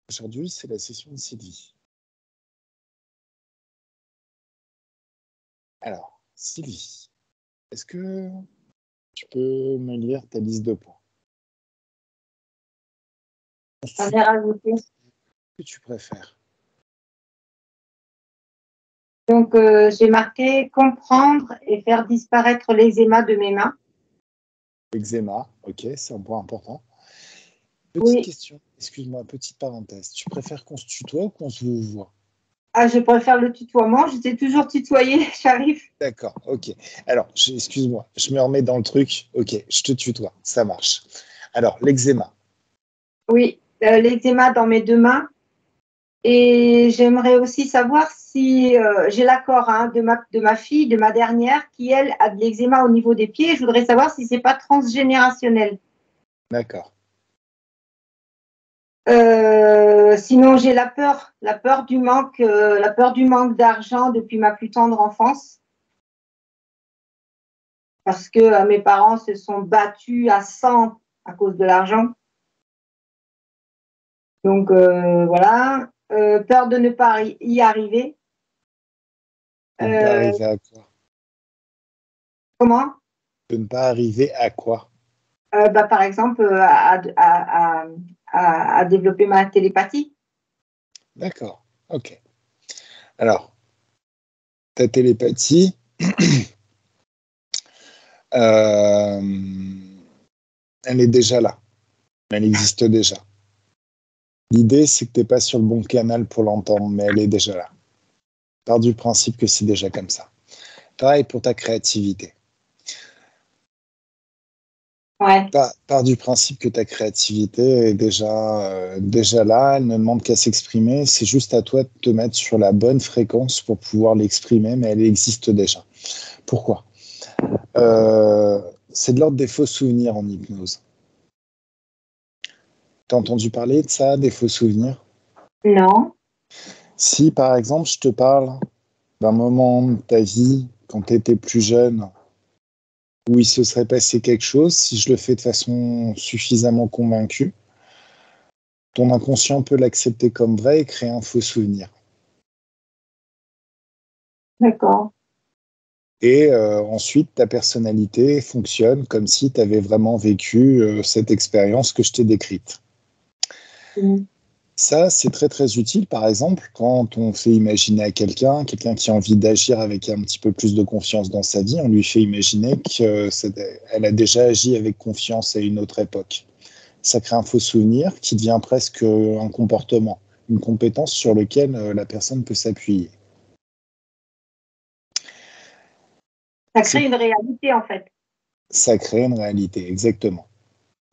Aujourd'hui, c'est la session de Sylvie. Alors, Sylvie, est-ce que tu peux me lire ta liste de points? J'en ai rajouté. Qu'est-ce que tu préfères? Donc, j'ai marqué comprendre et faire disparaître l'eczéma de mes mains. Eczéma, ok, c'est un point important. Petite Oui. question, excuse-moi, petite parenthèse. Tu préfères qu'on se tutoie ou qu'on se voit? Ah, je préfère le tutoiement. Je t'ai toujours tutoyé, j'arrive. D'accord, ok. Alors, excuse-moi, je me remets dans le truc. Ok, je te tutoie, ça marche. Alors, l'eczéma. Oui, l'eczéma dans mes deux mains. Et j'aimerais aussi savoir si j'ai l'accord de ma fille, de ma dernière, qui, elle, a de l'eczéma au niveau des pieds. Je voudrais savoir si c'est pas transgénérationnel. D'accord. Sinon, j'ai la peur du manque d'argent depuis ma plus tendre enfance. Parce que mes parents se sont battus à 100 à cause de l'argent. Donc, voilà. Peur de ne pas y arriver. De ne pas arriver à quoi? Comment? De ne pas arriver à quoi? Par exemple, à développer ma télépathie. D'accord, ok. Alors, ta télépathie, elle est déjà là. Elle existe déjà. L'idée, c'est que tu n'es pas sur le bon canal pour l'entendre, mais elle est déjà là. Pars du principe que c'est déjà comme ça. Pareil pour ta créativité. Ouais. Pars du principe que ta créativité est déjà là, elle ne demande qu'à s'exprimer. C'est juste à toi de te mettre sur la bonne fréquence pour pouvoir l'exprimer, mais elle existe déjà. Pourquoi? C'est de l'ordre des faux souvenirs en hypnose. T'as entendu parler de ça, des faux souvenirs? Non. Si, par exemple, je te parle d'un moment de ta vie, quand tu étais plus jeune, où il se serait passé quelque chose, si je le fais de façon suffisamment convaincue, ton inconscient peut l'accepter comme vrai et créer un faux souvenir. D'accord. Et ensuite, ta personnalité fonctionne comme si tu avais vraiment vécu cette expérience que je t'ai décrite. Ça, c'est très très utile, par exemple, quand on fait imaginer à quelqu'un qui a envie d'agir avec un petit peu plus de confiance dans sa vie, on lui fait imaginer qu'elle a déjà agi avec confiance à une autre époque. Ça crée un faux souvenir qui devient presque un comportement, une compétence sur laquelle la personne peut s'appuyer. Ça crée une réalité, en fait. Ça crée une réalité, exactement.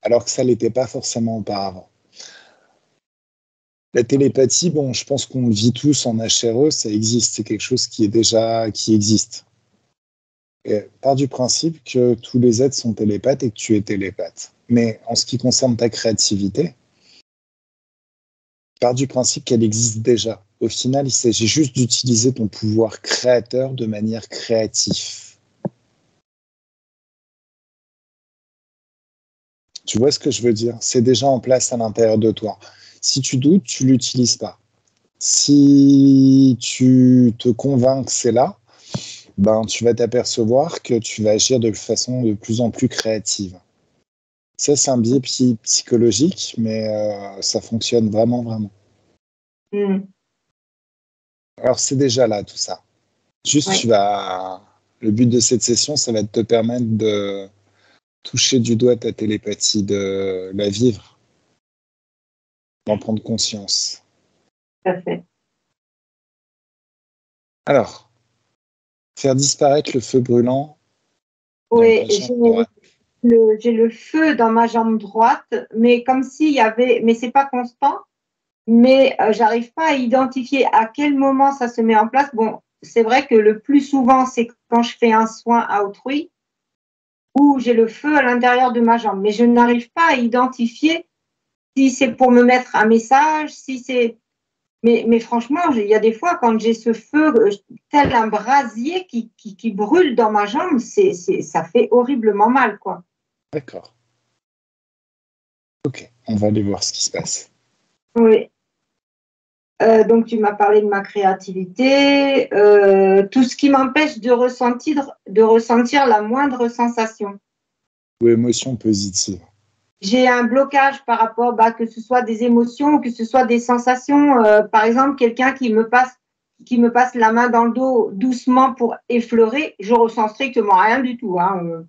Alors que ça ne l'était pas forcément auparavant. La télépathie, bon, je pense qu'on le vit tous en HRE, ça existe, c'est quelque chose qui existe. Et part du principe que tous les êtres sont télépathes et que tu es télépathe. Mais en ce qui concerne ta créativité, part du principe qu'elle existe déjà. Au final, il s'agit juste d'utiliser ton pouvoir créateur de manière créative. Tu vois ce que je veux dire? C'est déjà en place à l'intérieur de toi. Si tu doutes, tu l'utilises pas. Si tu te convaincs que c'est là, ben, tu vas t'apercevoir que tu vas agir de façon de plus en plus créative. Ça, c'est un biais psychologique, mais ça fonctionne vraiment, vraiment. Alors, c'est déjà là, tout ça. Juste, Oui. le but de cette session, ça va te permettre de toucher du doigt ta télépathie, de la vivre, d'en prendre conscience. Tout à fait. Alors, faire disparaître le feu brûlant. Oui, j'ai le feu dans ma jambe droite, mais comme s'il y avait, mais c'est pas constant, mais j'arrive pas à identifier à quel moment ça se met en place. Bon, c'est vrai que le plus souvent, c'est quand je fais un soin à autrui, où j'ai le feu à l'intérieur de ma jambe, mais je n'arrive pas à identifier si c'est pour me mettre un message, si c'est. Mais franchement, il y a des fois, quand j'ai ce feu, tel un brasier qui brûle dans ma jambe, ça fait horriblement mal, quoi. D'accord. Ok, on va aller voir ce qui se passe. Oui. Donc, tu m'as parlé de ma créativité, tout ce qui m'empêche de ressentir la moindre sensation. Ou émotion positive. J'ai un blocage par rapport, que ce soit des émotions, que ce soit des sensations. Par exemple, quelqu'un qui me passe la main dans le dos doucement pour effleurer, je ressens strictement rien du tout. Hein.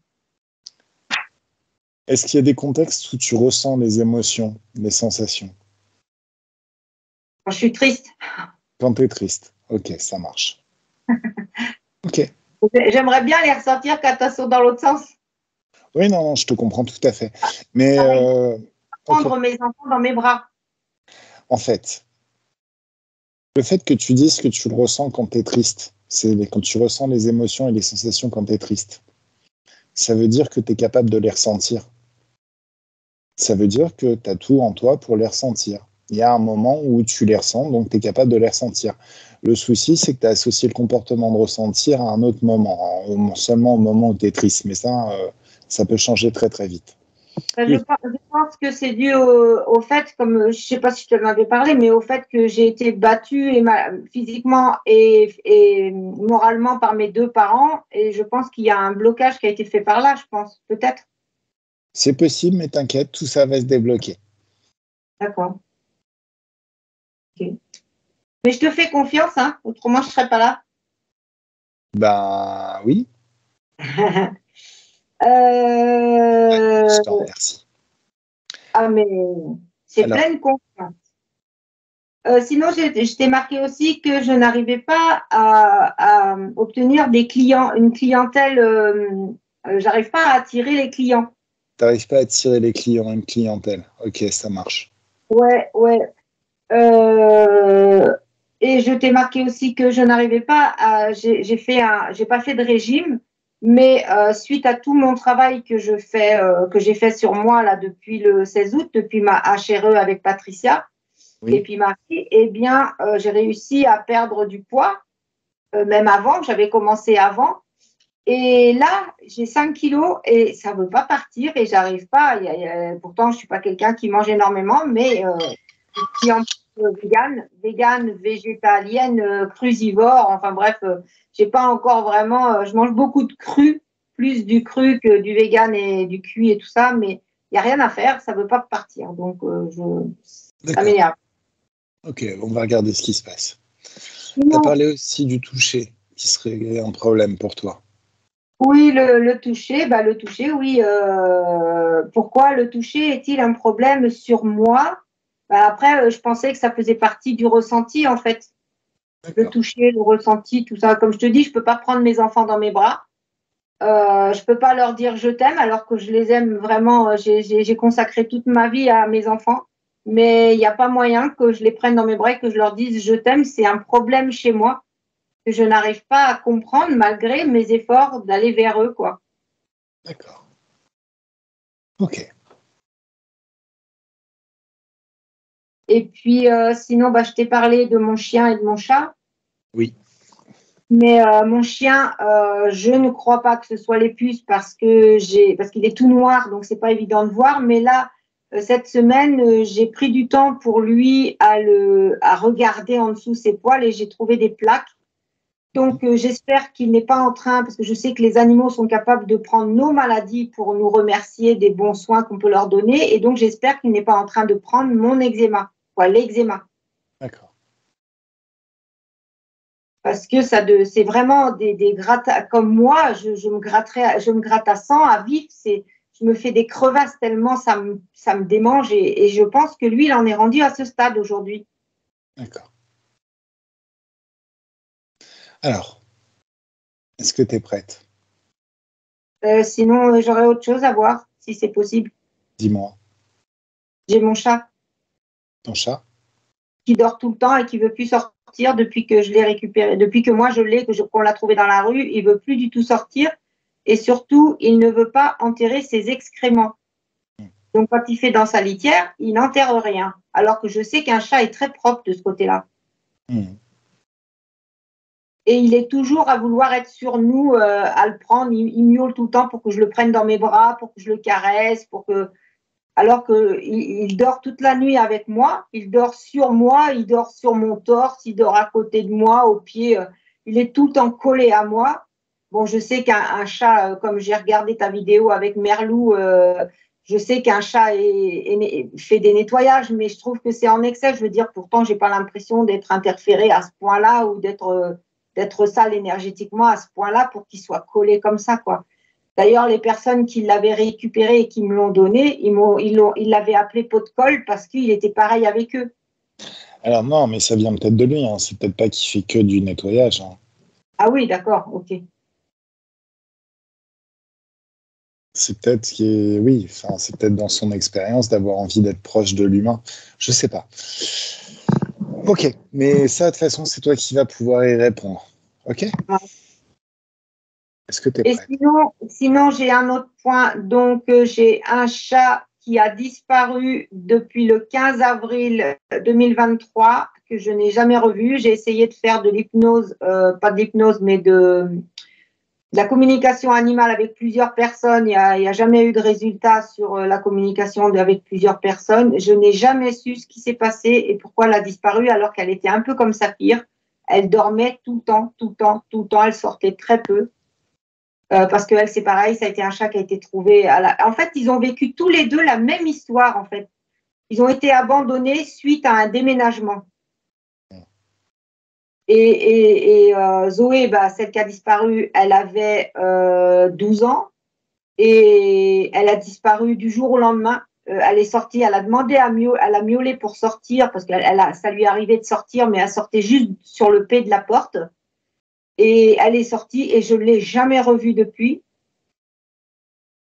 Est-ce qu'il y a des contextes où tu ressens les émotions, les sensations? Quand je suis triste. Quand tu es triste. Ok, ça marche. Ok. J'aimerais bien les ressentir quand elles sont dans l'autre sens. Oui, non, je te comprends tout à fait. Mais Prendre mes enfants dans mes bras. En fait, le fait que tu dises que tu le ressens quand tu es triste, c'est quand tu ressens les émotions et les sensations quand tu es triste, ça veut dire que tu es capable de les ressentir. Ça veut dire que tu as tout en toi pour les ressentir. Il y a un moment où tu les ressens, donc tu es capable de les ressentir. Le souci, c'est que tu as associé le comportement de ressentir à un autre moment, seulement au moment où tu es triste. Mais ça peut changer très très vite. Je pense que c'est dû au fait, comme je ne sais pas si je te l'avais parlé, mais au fait que j'ai été battue physiquement et moralement par mes deux parents. Et je pense qu'il y a un blocage qui a été fait par là, je pense, peut-être. C'est possible, mais t'inquiète, tout ça va se débloquer. D'accord. Okay. Mais je te fais confiance, hein, autrement je ne serais pas là. Ben oui. Je t'en remercie. Ah, mais c'est pleine confiance. Sinon, je t'ai marqué aussi que je n'arrivais pas à obtenir une clientèle. J'arrive pas à attirer les clients. Tu n'arrives pas à attirer les clients, une clientèle. Ok, ça marche. Ouais. Et je t'ai marqué aussi que je n'arrivais pas à. J'ai pas fait de régime, mais suite à tout mon travail que j'ai fait sur moi là depuis le 16 août, depuis ma HRE avec Patricia. Oui. Et puis Marie, eh bien, j'ai réussi à perdre du poids, même avant, j'avais commencé avant. Et là, j'ai 5 kilos et ça ne veut pas partir et j'arrive pas. Pourtant, je ne suis pas quelqu'un qui mange énormément, mais qui en végane, végétalienne, crusivore, enfin bref, j'ai pas encore vraiment. Je mange beaucoup de cru, plus du cru que du vegan et du cuit et tout ça, mais il n'y a rien à faire, ça ne veut pas partir. Donc, ça m'énerve. Ok, on va regarder ce qui se passe. Tu as parlé aussi du toucher, qui serait un problème pour toi. Oui, le toucher, oui. Pourquoi le toucher est-il un problème sur moi? Après, je pensais que ça faisait partie du ressenti, en fait. Le toucher, le ressenti, tout ça. Comme je te dis, je ne peux pas prendre mes enfants dans mes bras. Je ne peux pas leur dire je t'aime alors que je les aime vraiment. J'ai consacré toute ma vie à mes enfants. Mais il n'y a pas moyen que je les prenne dans mes bras et que je leur dise je t'aime. C'est un problème chez moi que je n'arrive pas à comprendre malgré mes efforts d'aller vers eux, quoi. D'accord. Ok. Et puis, sinon, je t'ai parlé de mon chien et de mon chat. Oui. Mais mon chien, je ne crois pas que ce soit les puces parce qu'il est tout noir, donc c'est pas évident de voir. Mais là, cette semaine, j'ai pris du temps pour lui à regarder en dessous ses poils et j'ai trouvé des plaques. Donc, j'espère qu'il n'est pas en train, parce que je sais que les animaux sont capables de prendre nos maladies pour nous remercier des bons soins qu'on peut leur donner. Et donc, j'espère qu'il n'est pas en train de prendre mon eczéma, l'eczéma. D'accord. Parce que c'est vraiment des grattes, comme moi, je me gratte à 100, à vif. Je me fais des crevasses tellement ça me démange. Et je pense que lui, il en est rendu à ce stade aujourd'hui. D'accord. Alors, est-ce que tu es prête? Sinon, j'aurais autre chose à voir, si c'est possible. Dis-moi. J'ai mon chat. Ton chat? Qui dort tout le temps et qui veut plus sortir depuis que je l'ai récupéré, depuis que moi je l'ai, qu'on l'a trouvé dans la rue, il veut plus du tout sortir et surtout il ne veut pas enterrer ses excréments. Donc quand il fait dans sa litière, il n'enterre rien, alors que je sais qu'un chat est très propre de ce côté-là. Et il est toujours à vouloir être sur nous, à le prendre, il miaule tout le temps pour que je le prenne dans mes bras, pour que je le caresse, pour que alors qu'il dort toute la nuit avec moi, il dort sur moi, il dort sur mon torse, il dort à côté de moi, au pied, il est tout le temps collé à moi. Bon, je sais qu'un chat, comme j'ai regardé ta vidéo avec Merlou, je sais qu'un chat fait des nettoyages, mais je trouve que c'est en excès. Je veux dire, pourtant, j'ai pas l'impression d'être interférée à ce point-là ou d'être sale énergétiquement à ce point-là pour qu'il soit collé comme ça, quoi. D'ailleurs, les personnes qui l'avaient récupéré et qui me l'ont donné, ils l'avaient appelé pot de colle parce qu'il était pareil avec eux. Alors non, mais ça vient peut-être de lui, hein. C'est peut-être pas qu'il fait que du nettoyage, hein. Ah oui, d'accord, ok. C'est peut-être oui, enfin, c'est peut-être dans son expérience d'avoir envie d'être proche de l'humain. Je sais pas. Ok, mais ça, de toute façon, c'est toi qui vas pouvoir y répondre. Ok? Ouais. Est-ce que tu es Et prête? sinon j'ai un autre point. Donc, j'ai un chat qui a disparu depuis le 15 avril 2023, que je n'ai jamais revu. J'ai essayé de faire de l'hypnose, pas de l'hypnose, mais de la communication animale avec plusieurs personnes. Il n'y a jamais eu de résultat sur la communication avec plusieurs personnes. Je n'ai jamais su ce qui s'est passé et pourquoi elle a disparu alors qu'elle était un peu comme Saphir. Elle dormait tout le temps, tout le temps, tout le temps. Elle sortait très peu. Parce qu'elle, c'est pareil, ça a été un chat qui a été trouvé. En fait, ils ont vécu tous les deux la même histoire, en fait. Ils ont été abandonnés suite à un déménagement. Et Zoé, bah, celle qui a disparu, elle avait 12 ans et elle a disparu du jour au lendemain. Elle est sortie, elle a demandé elle a miaulé pour sortir parce que ça lui arrivait de sortir, mais elle sortait juste sur le pied de la porte. Et elle est sortie et je ne l'ai jamais revue depuis.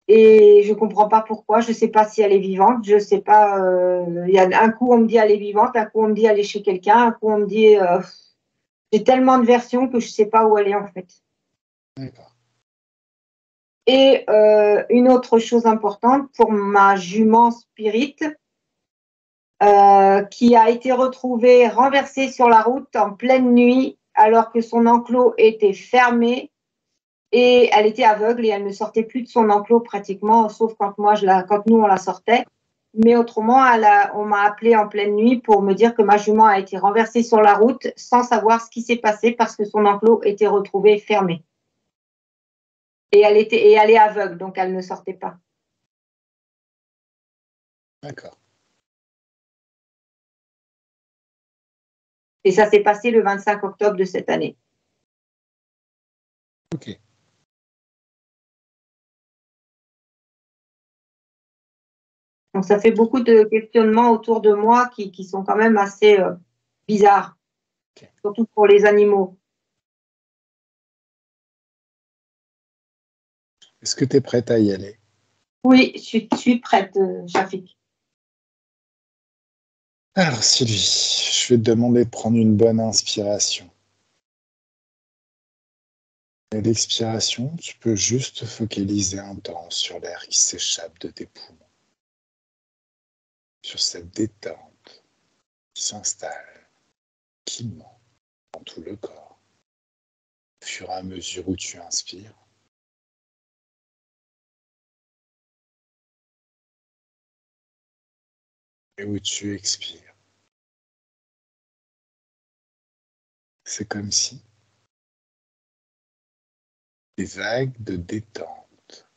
Et je comprends pas pourquoi. Je sais pas si elle est vivante. Je sais pas. Il y a un coup on me dit elle est vivante, un coup on me dit elle est chez quelqu'un, un coup on me dit j'ai tellement de versions que je sais pas où elle est en fait. D'accord. Et une autre chose importante pour ma jument Spirit, qui a été retrouvée renversée sur la route en pleine nuit alors que son enclos était fermé et elle était aveugle et elle ne sortait plus de son enclos pratiquement, sauf quand quand nous on la sortait. Mais autrement, on m'a appelé en pleine nuit pour me dire que ma jument a été renversée sur la route sans savoir ce qui s'est passé parce que son enclos était retrouvé fermé. Et elle est aveugle, donc elle ne sortait pas. D'accord. Et ça s'est passé le 25 octobre de cette année. Ok. Donc ça fait beaucoup de questionnements autour de moi qui sont quand même assez bizarres, Ok. surtout pour les animaux. Est-ce que tu es prête à y aller? Oui, je suis prête, Shafik. Alors, Sylvie, je vais te demander de prendre une bonne inspiration. Et l'expiration, tu peux juste te focaliser un temps sur l'air qui s'échappe de tes poumons, sur cette détente qui s'installe tranquillement dans tout le corps, au fur et à mesure où tu inspires et où tu expires. C'est comme si des vagues de détente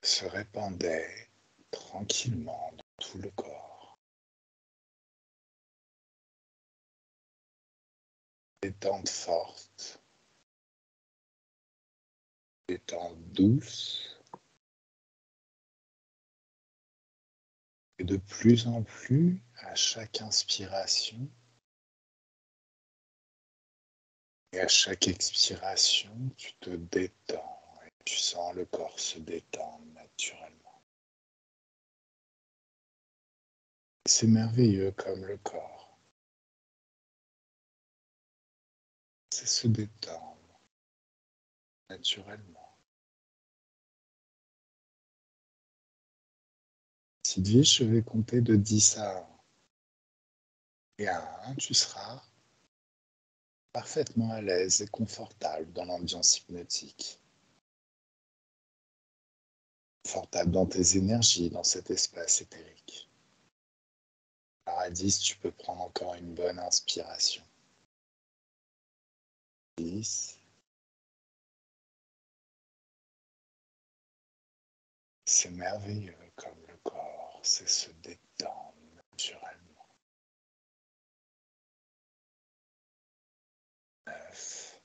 se répandaient tranquillement dans tout le corps. Détente forte, détente douce, et de plus en plus, à chaque inspiration et à chaque expiration, tu te détends et tu sens le corps se détendre naturellement. C'est merveilleux comme le corps. C'est se détendre naturellement. Sylvie, je vais compter de 10 à 1. Et à 1, tu seras parfaitement à l'aise et confortable dans l'ambiance hypnotique. Confortable dans tes énergies, dans cet espace éthérique. Alors à 10, tu peux prendre encore une bonne inspiration. 10. C'est merveilleux comme le corps sait se détendre naturellement. 9.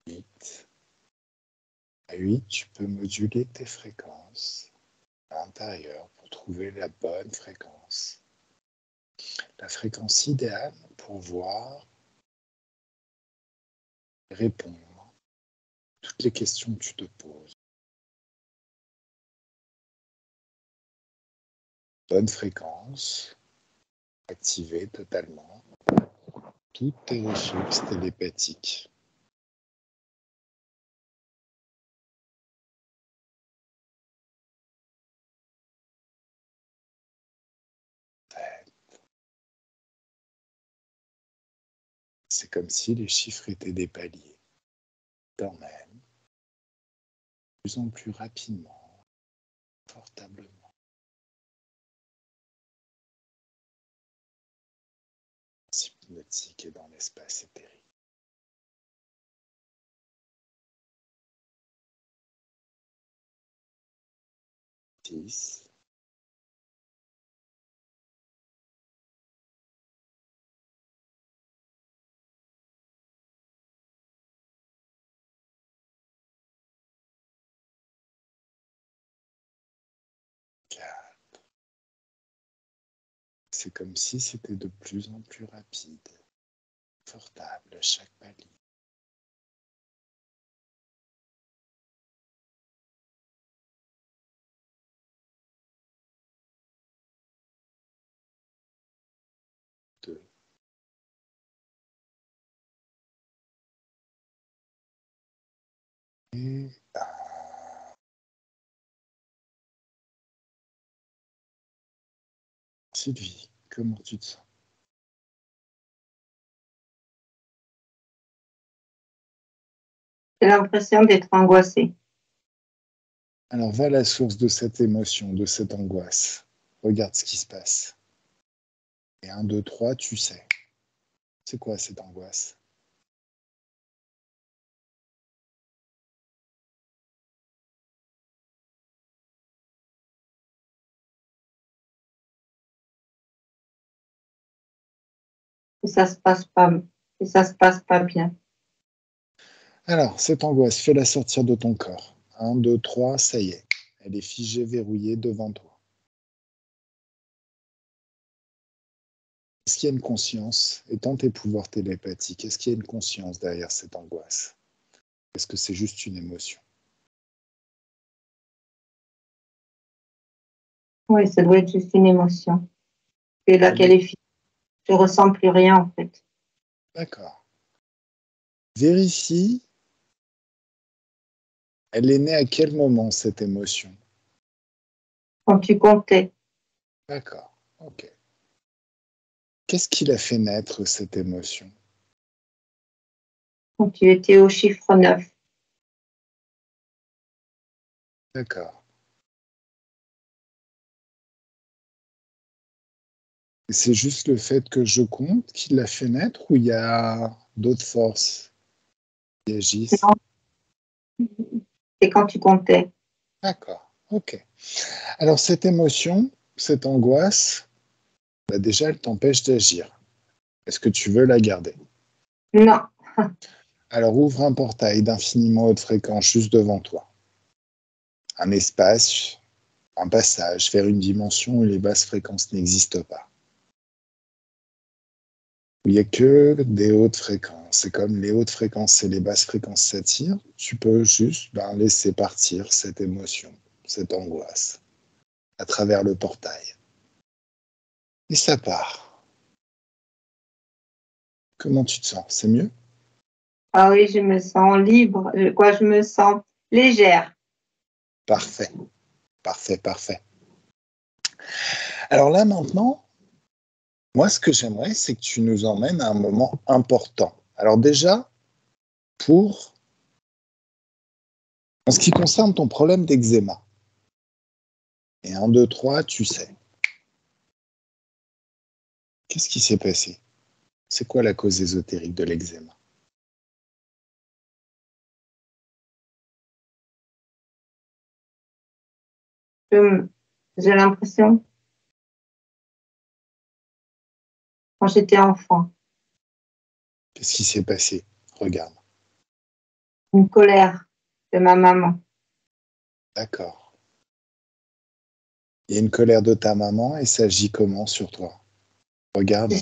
8. À 8, tu peux moduler tes fréquences à l'intérieur pour trouver la bonne fréquence. La fréquence idéale pour voir et répondre à toutes les questions que tu te poses. Bonne fréquence, activer totalement toutes tes ressources télépathiques. C'est comme si les chiffres étaient des paliers. T'emmènes de plus en plus rapidement, confortablement. Hypnotique et dans l'espace éthérique. 10. 4. C'est comme si c'était de plus en plus rapide, confortable à chaque palier. 2. Et 1. Sylvie, comment tu te sens? J'ai l'impression d'être angoissée. Alors va à la source de cette émotion, de cette angoisse. Regarde ce qui se passe. Et 1, 2, 3, tu sais. C'est quoi cette angoisse? Et ça se passe pas, et ça se passe pas bien. Alors, cette angoisse, fais-la sortir de ton corps. 1, 2, 3, ça y est. Elle est figée, verrouillée devant toi. Est-ce qu'il y a une conscience, étant tes pouvoirs télépathiques, est-ce qu'il y a une conscience derrière cette angoisse? Est-ce que c'est juste une émotion? Oui, ça doit être juste une émotion. Et laquelle est finie. Je ressens plus rien en fait. D'accord. Vérifie, elle est née à quel moment cette émotion? Quand tu comptais. D'accord, ok. Qu'est-ce qui l'a fait naître cette émotion? Quand tu étais au chiffre 9. D'accord. Et c'est juste le fait que je compte qui l'a fait naître ou il y a d'autres forces qui agissent? Non, c'est quand tu comptais. D'accord, ok. Alors cette émotion, cette angoisse, bah déjà elle t'empêche d'agir. Est-ce que tu veux la garder? Non. Alors ouvre un portail d'infiniment haute fréquence juste devant toi. Un espace, un passage vers une dimension où les basses fréquences n'existent pas. Où il n'y a que des hautes fréquences. Et comme les hautes fréquences et les basses fréquences s'attirent, tu peux juste laisser partir cette émotion, cette angoisse, à travers le portail. Et ça part. Comment tu te sens? C'est mieux? Ah oui, je me sens libre. Je me sens légère. Parfait, parfait, parfait. Alors là, maintenant, moi, ce que j'aimerais, c'est que tu nous emmènes à un moment important. Alors déjà, en ce qui concerne ton problème d'eczéma, et 1, 2, 3, tu sais. Qu'est-ce qui s'est passé? C'est quoi la cause ésotérique de l'eczéma? J'ai l'impression, quand j'étais enfant, Qu'est-ce qui s'est passé? Regarde. une colère de ma maman. D'accord. Il y a une colère de ta maman et ça agit comment sur toi? Regarde.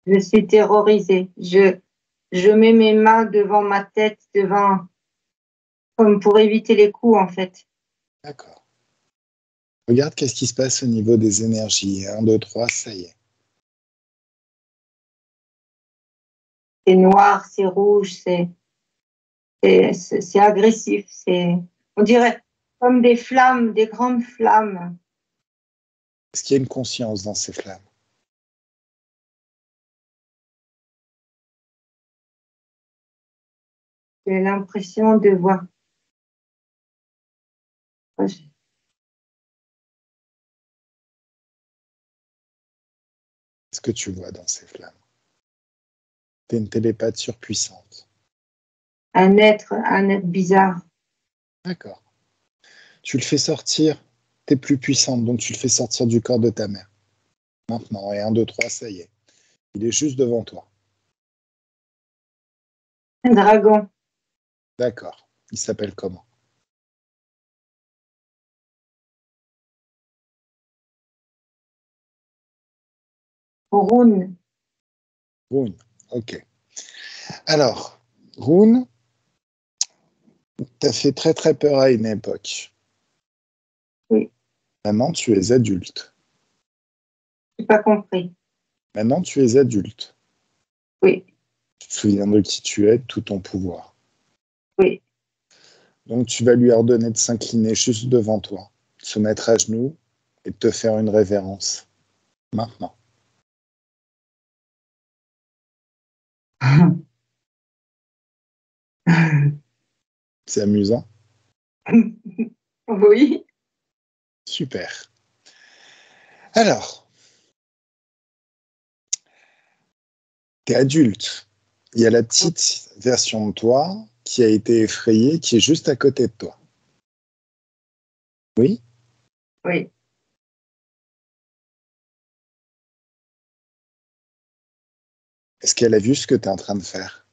Je suis terrorisée. Je mets mes mains devant ma tête, comme pour éviter les coups, en fait. D'accord. Regarde qu'est-ce qui se passe au niveau des énergies. 1, 2, 3, ça y est. C'est noir, c'est rouge, c'est agressif. On dirait comme des flammes, des grandes flammes. Est-ce qu'il y a une conscience dans ces flammes? J'ai l'impression de voir. Qu'est-ce que tu vois dans ces flammes? Tu es une télépathe surpuissante. Un être bizarre. D'accord. Tu le fais sortir, tu es plus puissante, donc tu le fais sortir du corps de ta mère. Maintenant, et 1, 2, 3, ça y est. Il est juste devant toi. Un dragon. D'accord. Il s'appelle comment? Rune. Rune. Ok. Alors, Rune, t'as fait très très peur à une époque. Oui, Maintenant, tu es adulte. j'ai pas compris. Maintenant, tu es adulte. Oui, Tu te souviens de qui tu es, de tout ton pouvoir. oui. Donc, tu vas lui ordonner de s'incliner juste devant toi, de se mettre à genoux et de te faire une révérence. Maintenant. C'est amusant? Oui. Super. Alors, tu es adulte. Il y a la petite version de toi qui a été effrayée, qui est juste à côté de toi. Oui? Oui. Est-ce qu'elle a vu ce que tu es en train de faire?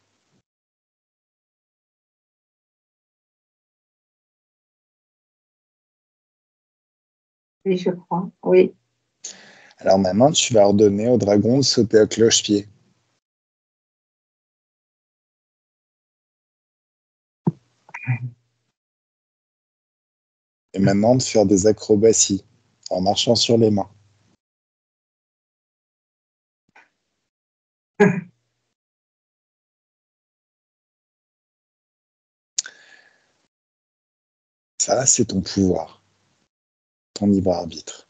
Oui, je crois. Oui. Alors maintenant, tu vas ordonner au dragon de sauter à cloche-pied. Et maintenant, de faire des acrobaties en marchant sur les mains. Ça, c'est ton pouvoir, ton libre arbitre.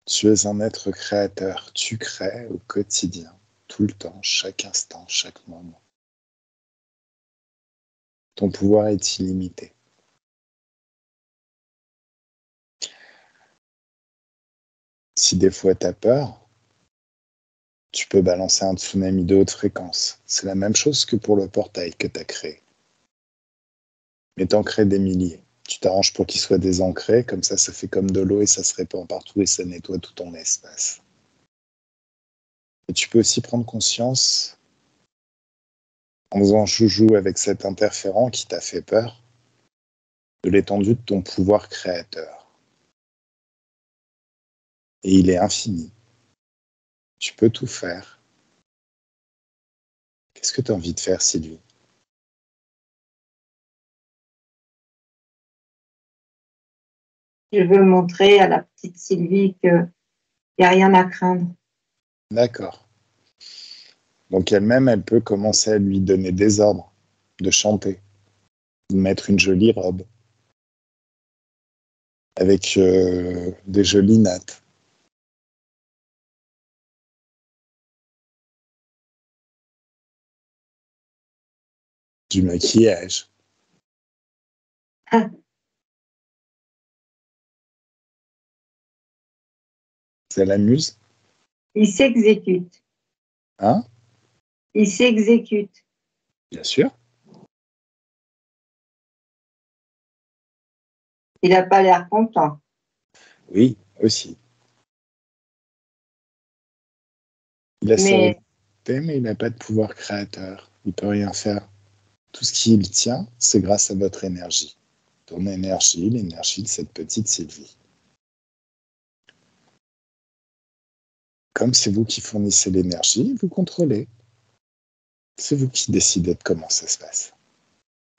Tu es un être créateur. Tu crées au quotidien, tout le temps, chaque instant, chaque moment. Ton pouvoir est illimité. Si des fois tu as peur, tu peux balancer un tsunami de haute fréquence. C'est la même chose que pour le portail que tu as créé. Mais t'en crées des milliers. Tu t'arranges pour qu'il soit désancré, comme ça fait comme de l'eau et ça se répand partout et ça nettoie tout ton espace. Et tu peux aussi prendre conscience, en faisant joujou avec cet interférent qui t'a fait peur, de l'étendue de ton pouvoir créateur. Et il est infini. Tu peux tout faire. Qu'est-ce que tu as envie de faire, Sylvie? Je veux montrer à la petite Sylvie qu'il n'y a rien à craindre. D'accord. Donc elle-même, elle peut commencer à lui donner des ordres, de chanter, de mettre une jolie robe. avec des jolies nattes. Du maquillage. Ça l'amuse? Il s'exécute. Hein? Il s'exécute. Bien sûr. Il n'a pas l'air content. Oui, aussi. Il a sa volonté, mais il n'a pas de pouvoir créateur. Il ne peut rien faire. Tout ce qui le tient, c'est grâce à votre énergie. Ton énergie, l'énergie de cette petite Sylvie. Comme c'est vous qui fournissez l'énergie, vous contrôlez. C'est vous qui décidez de comment ça se passe.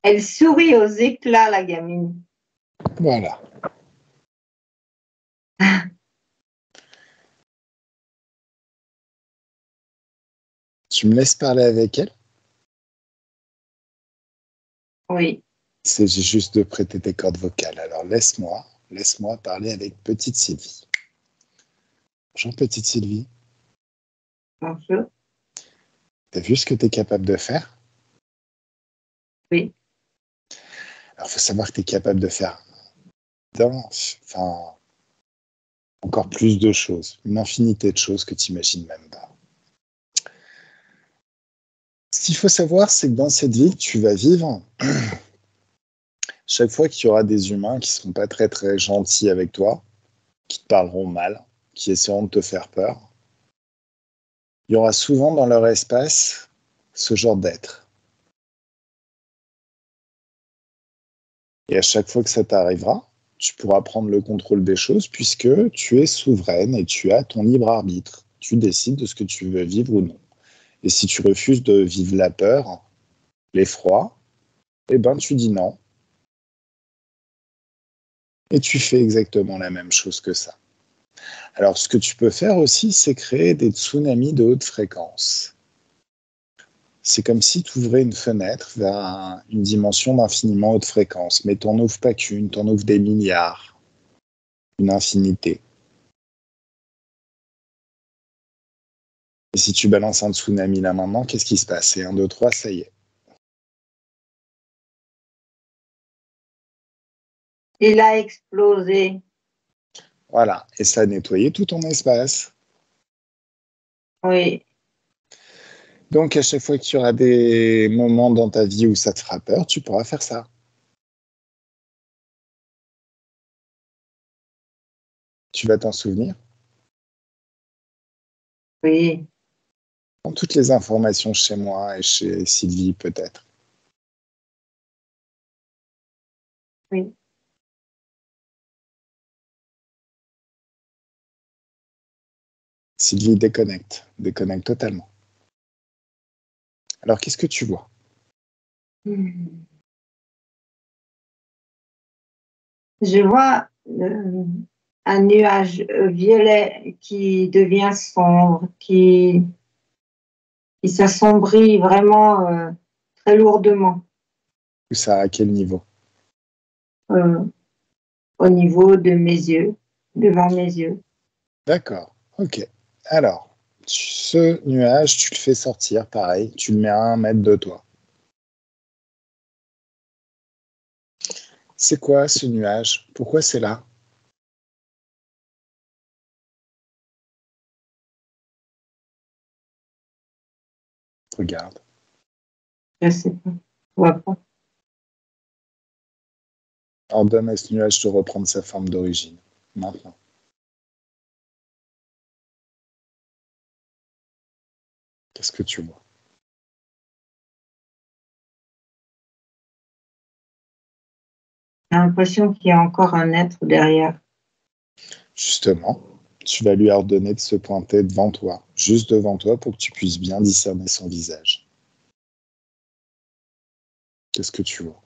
Elle sourit aux éclats, la gamine. Voilà. Tu me laisses parler avec elle? Oui. C'est juste de prêter tes cordes vocales. Alors laisse-moi parler avec petite Sylvie. Bonjour petite Sylvie. Bonjour. T'as vu ce que tu es capable de faire? Oui. Alors il faut savoir que tu es capable de faire encore plus de choses, une infinité de choses que tu n'imagines même pas. Ce qu'il faut savoir, c'est que dans cette vie que tu vas vivre, chaque fois qu'il y aura des humains qui ne seront pas très très gentils avec toi, qui te parleront mal, qui essaieront de te faire peur, il y aura souvent dans leur espace ce genre d'être. Et à chaque fois que ça t'arrivera, tu pourras prendre le contrôle des choses puisque tu es souveraine et tu as ton libre arbitre. Tu décides de ce que tu veux vivre ou non. Et si tu refuses de vivre la peur, l'effroi, eh ben tu dis non. Et tu fais exactement la même chose que ça. Alors ce que tu peux faire aussi, c'est créer des tsunamis de haute fréquence. C'est comme si tu ouvrais une fenêtre vers une dimension d'infiniment haute fréquence. Mais tu n'en ouvres pas qu'une, tu en ouvres des milliards, une infinité. Et si tu balances un tsunami là maintenant, qu'est-ce qui se passe? C'est 1, 2, 3, ça y est. Il a explosé. Voilà, et ça a nettoyé tout ton espace. Oui. Donc à chaque fois qu'il y aura des moments dans ta vie où ça te fera peur, tu pourras faire ça. Tu vas t'en souvenir. Oui. Dans toutes les informations chez moi et chez Sylvie peut-être. Oui. Sylvie déconnecte totalement. Alors qu'est-ce que tu vois? Je vois un nuage violet qui devient sombre, qui s'assombrit vraiment très lourdement Ça à quel niveau? au niveau de mes yeux, devant mes yeux. D'accord, ok. Alors, ce nuage, tu le fais sortir, pareil, tu le mets à 1 mètre de toi. C'est quoi ce nuage? Pourquoi c'est là? Regarde. Je sais pas. Je vois pas. Ordonne à ce nuage de reprendre sa forme d'origine. Maintenant. Qu'est-ce que tu vois? J'ai l'impression qu'il y a encore un être derrière. Justement, tu vas lui ordonner de se pointer devant toi, juste devant toi, pour que tu puisses bien discerner son visage. Qu'est-ce que tu vois?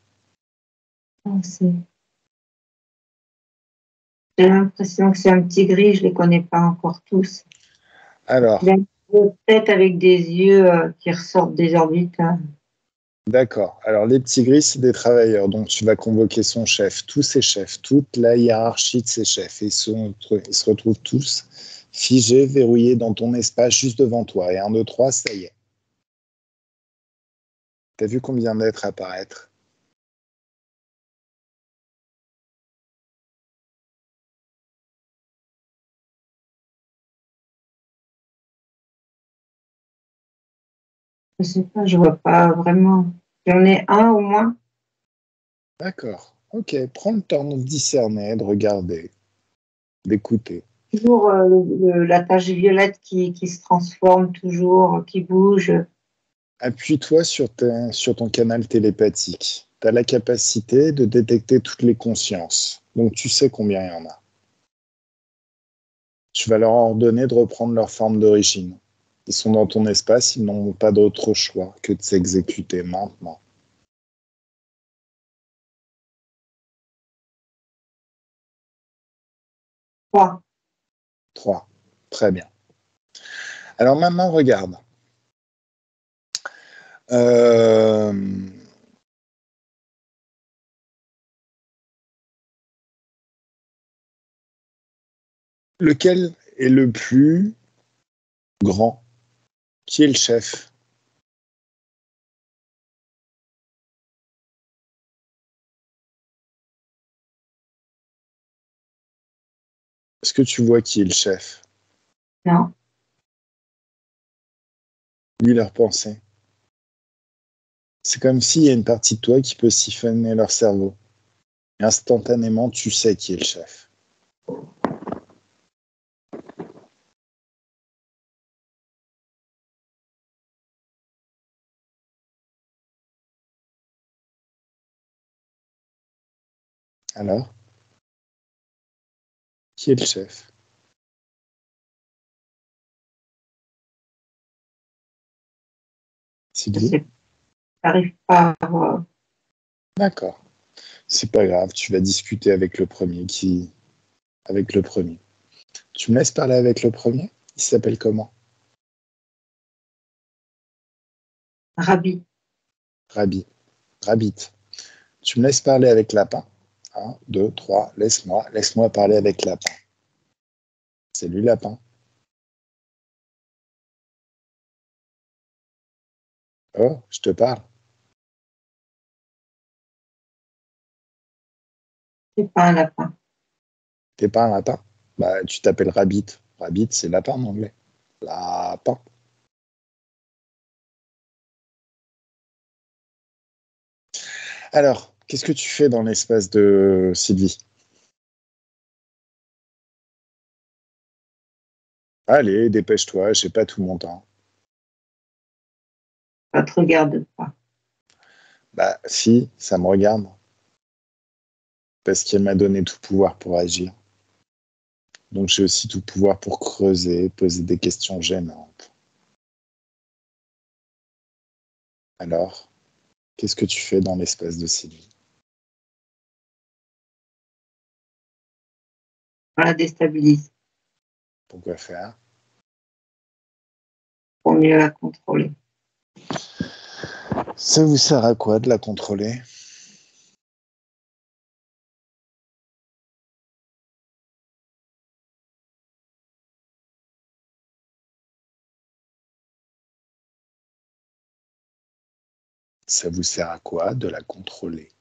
J'ai l'impression que c'est un petit gris, je ne les connais pas encore tous. Alors, Il a une tête avec des yeux qui ressortent des orbites. Hein. D'accord. Alors, les petits gris, c'est des travailleurs. Donc, tu vas convoquer son chef, tous ses chefs, toute la hiérarchie de ses chefs. Et ils se retrouvent tous figés, verrouillés dans ton espace juste devant toi. Et 1, 2, 3, ça y est. T'as vu combien d'êtres apparaître? Je sais pas, je vois pas vraiment. J'en ai un au moins. D'accord. Ok. Prends le temps de discerner, de regarder, d'écouter. Toujours la tache violette qui se transforme toujours, qui bouge. Appuie-toi sur ton canal télépathique. Tu as la capacité de détecter toutes les consciences. Donc, tu sais combien il y en a. Tu vas leur ordonner de reprendre leur forme d'origine. Ils sont dans ton espace, ils n'ont pas d'autre choix que de s'exécuter maintenant. 3. 3. Très bien. Alors maintenant, regarde. Euh, Lequel est le plus grand? Qui est le chef? Est-ce que tu vois qui est le chef? Non. Lis leurs pensées. C'est comme s'il y a une partie de toi qui peut siphonner leur cerveau. Et instantanément, tu sais qui est le chef. Alors, qui est le chef? Je Sylvie? sais, j'arrive pas à voir. D'accord. C'est pas grave, tu vas discuter avec le premier avec le premier. Tu me laisses parler avec le premier? Il s'appelle comment? Rabbi. Rabi. Rabbit. Tu me laisses parler avec Lapin? 1, 2, 3, laisse-moi parler avec Lapin. C'est lui, Lapin. Oh, je te parle. C'est pas un lapin. T'es pas un lapin? Bah, tu t'appelles Rabbit. Rabbit, c'est lapin en anglais. Lapin. Alors, qu'est-ce que tu fais dans l'espace de Sylvie? Allez, dépêche-toi, j'ai pas tout mon temps. Ça te regarde pas. Bah, si, ça me regarde. Parce qu'elle m'a donné tout pouvoir pour agir. Donc j'ai aussi tout pouvoir pour creuser, poser des questions gênantes. Alors, qu'est-ce que tu fais dans l'espace de Sylvie? On la déstabilise Pourquoi faire? pour mieux la contrôler. Ça vous sert à quoi de la contrôler? Ça vous sert à quoi de la contrôler?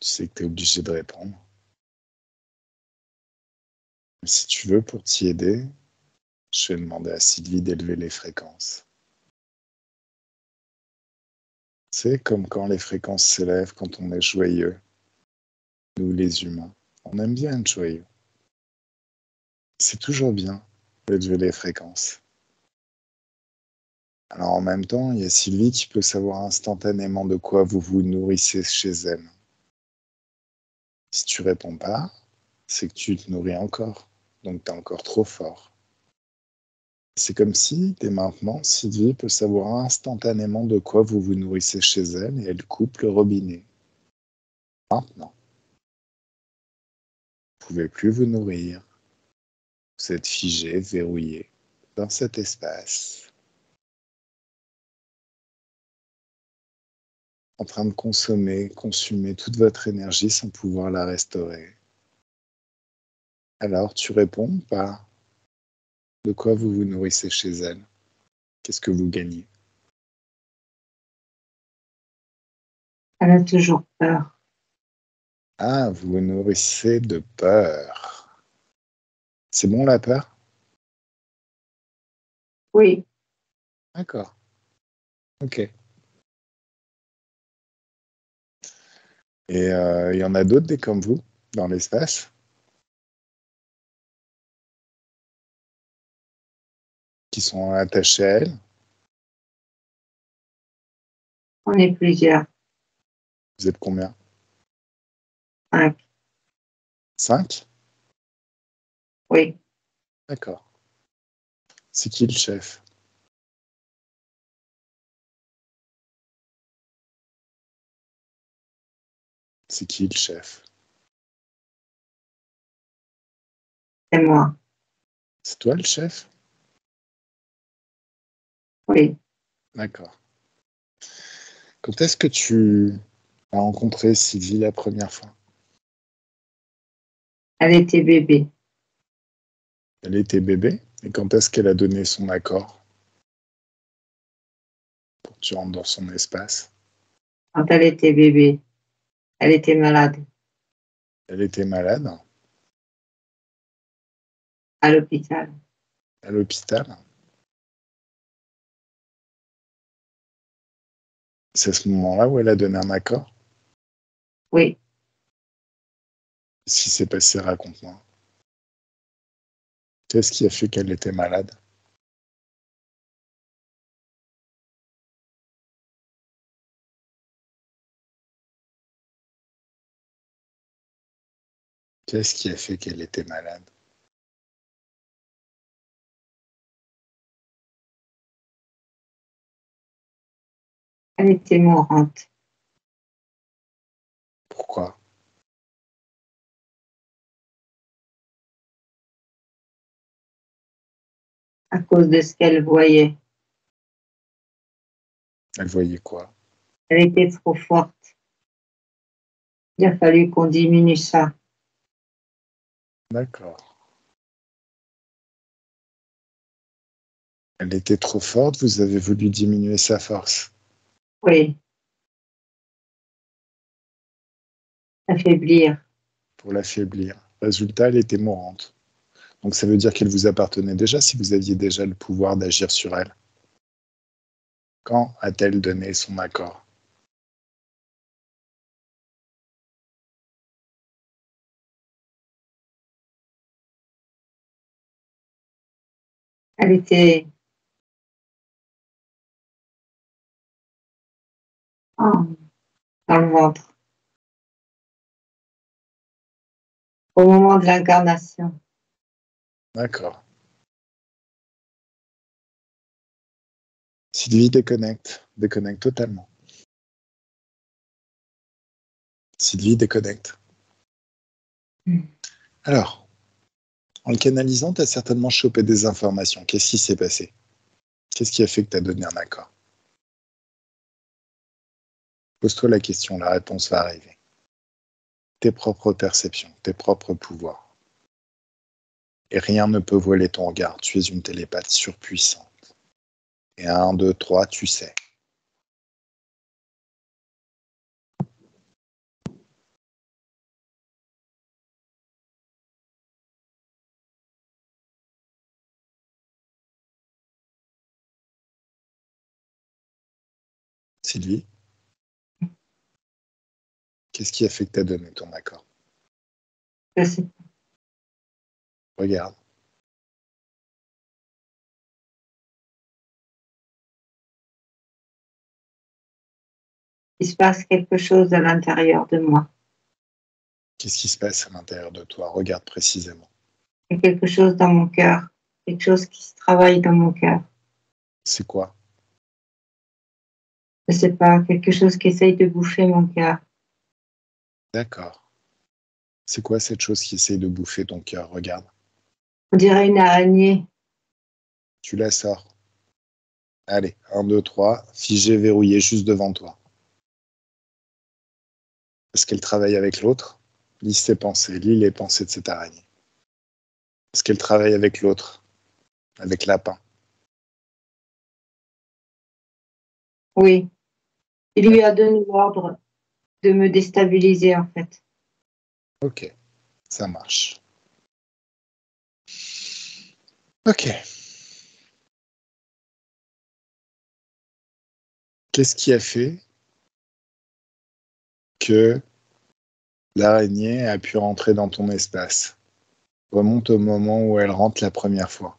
Tu sais que tu es obligé de répondre. Mais si tu veux, pour t'y aider, je vais demander à Sylvie d'élever les fréquences. C'est comme quand les fréquences s'élèvent, quand on est joyeux, nous les humains. On aime bien être joyeux. C'est toujours bien d'élever les fréquences. Alors en même temps, il y a Sylvie qui peut savoir instantanément de quoi vous vous nourrissez chez elle. Si tu réponds pas, c'est que tu te nourris encore. Donc tu es encore trop fort. C'est comme si, dès maintenant, Sylvie peut savoir instantanément de quoi vous vous nourrissez chez elle et elle coupe le robinet. Maintenant. pouvez plus vous nourrir. Vous êtes figé, verrouillé dans cet espace, en train de consumer toute votre énergie sans pouvoir la restaurer. Alors, tu réponds ou pas? De quoi vous vous nourrissez chez elle? Qu'est-ce que vous gagnez? Elle a toujours peur. Ah, vous vous nourrissez de peur. C'est bon la peur? Oui. D'accord. Ok. Et il y en a d'autres des comme vous dans l'espace qui sont attachés à elle? On est plusieurs. Vous êtes combien? 5. 5? Oui. D'accord. C'est qui le chef? C'est qui le chef? C'est moi. C'est toi le chef? Oui. D'accord. Quand est-ce que tu as rencontré Sylvie la première fois? Elle était bébé. Elle était bébé? Et quand est-ce qu'elle a donné son accord pour que tu rentres dans son espace? Quand elle était bébé, elle était malade Elle était malade à l'hôpital. à l'hôpital? C'est à ce moment-là où elle a donné un accord? Oui. Ce qui s'est passé, raconte-moi. Qu'est-ce qui a fait qu'elle était malade? Qu'est-ce qui a fait qu'elle était malade? Elle était mourante Pourquoi? à cause de ce qu'elle voyait. Elle voyait quoi? Elle était trop forte. Il a fallu qu'on diminue ça. D'accord. Elle était trop forte, vous avez voulu diminuer sa force Oui. Affaiblir. pour l'affaiblir. Résultat, elle était mourante. Donc ça veut dire qu'elle vous appartenait déjà si vous aviez déjà le pouvoir d'agir sur elle. Quand a-t-elle donné son accord? Elle était dans le ventre. Au moment de l'incarnation. D'accord. Sylvie déconnecte. Déconnecte totalement. Sylvie déconnecte. Alors, en le canalisant, tu as certainement chopé des informations. Qu'est-ce qui s'est passé? Qu'est-ce qui a fait que tu as donné un accord? Pose-toi la question, la réponse va arriver. Tes propres perceptions, tes propres pouvoirs. Et rien ne peut voiler ton regard. Tu es une télépathe surpuissante. Et 1, 2, 3, tu sais. Sylvie, qu'est-ce qui a fait que tu as donné ton accord? Je sais pas. Regarde. Il se passe quelque chose à l'intérieur de moi. Qu'est-ce qui se passe à l'intérieur de toi? Regarde précisément. Il y a quelque chose dans mon cœur. Quelque chose qui se travaille dans mon cœur. C'est quoi? Je sais pas, quelque chose qui essaye de bouffer mon cœur. D'accord. C'est quoi cette chose qui essaye de bouffer ton cœur? Regarde. On dirait une araignée. Tu la sors. Allez, 1, 2, 3, figé, verrouillé, juste devant toi. Est-ce qu'elle travaille avec l'autre? Lis ses pensées, lis les pensées de cette araignée. Est-ce qu'elle travaille avec l'autre? Avec Lapin? Oui. Il lui a donné l'ordre de me déstabiliser, en fait. Ok, ça marche. Ok. Qu'est-ce qui a fait que l'araignée a pu rentrer dans ton espace? Remonte au moment où elle rentre la première fois.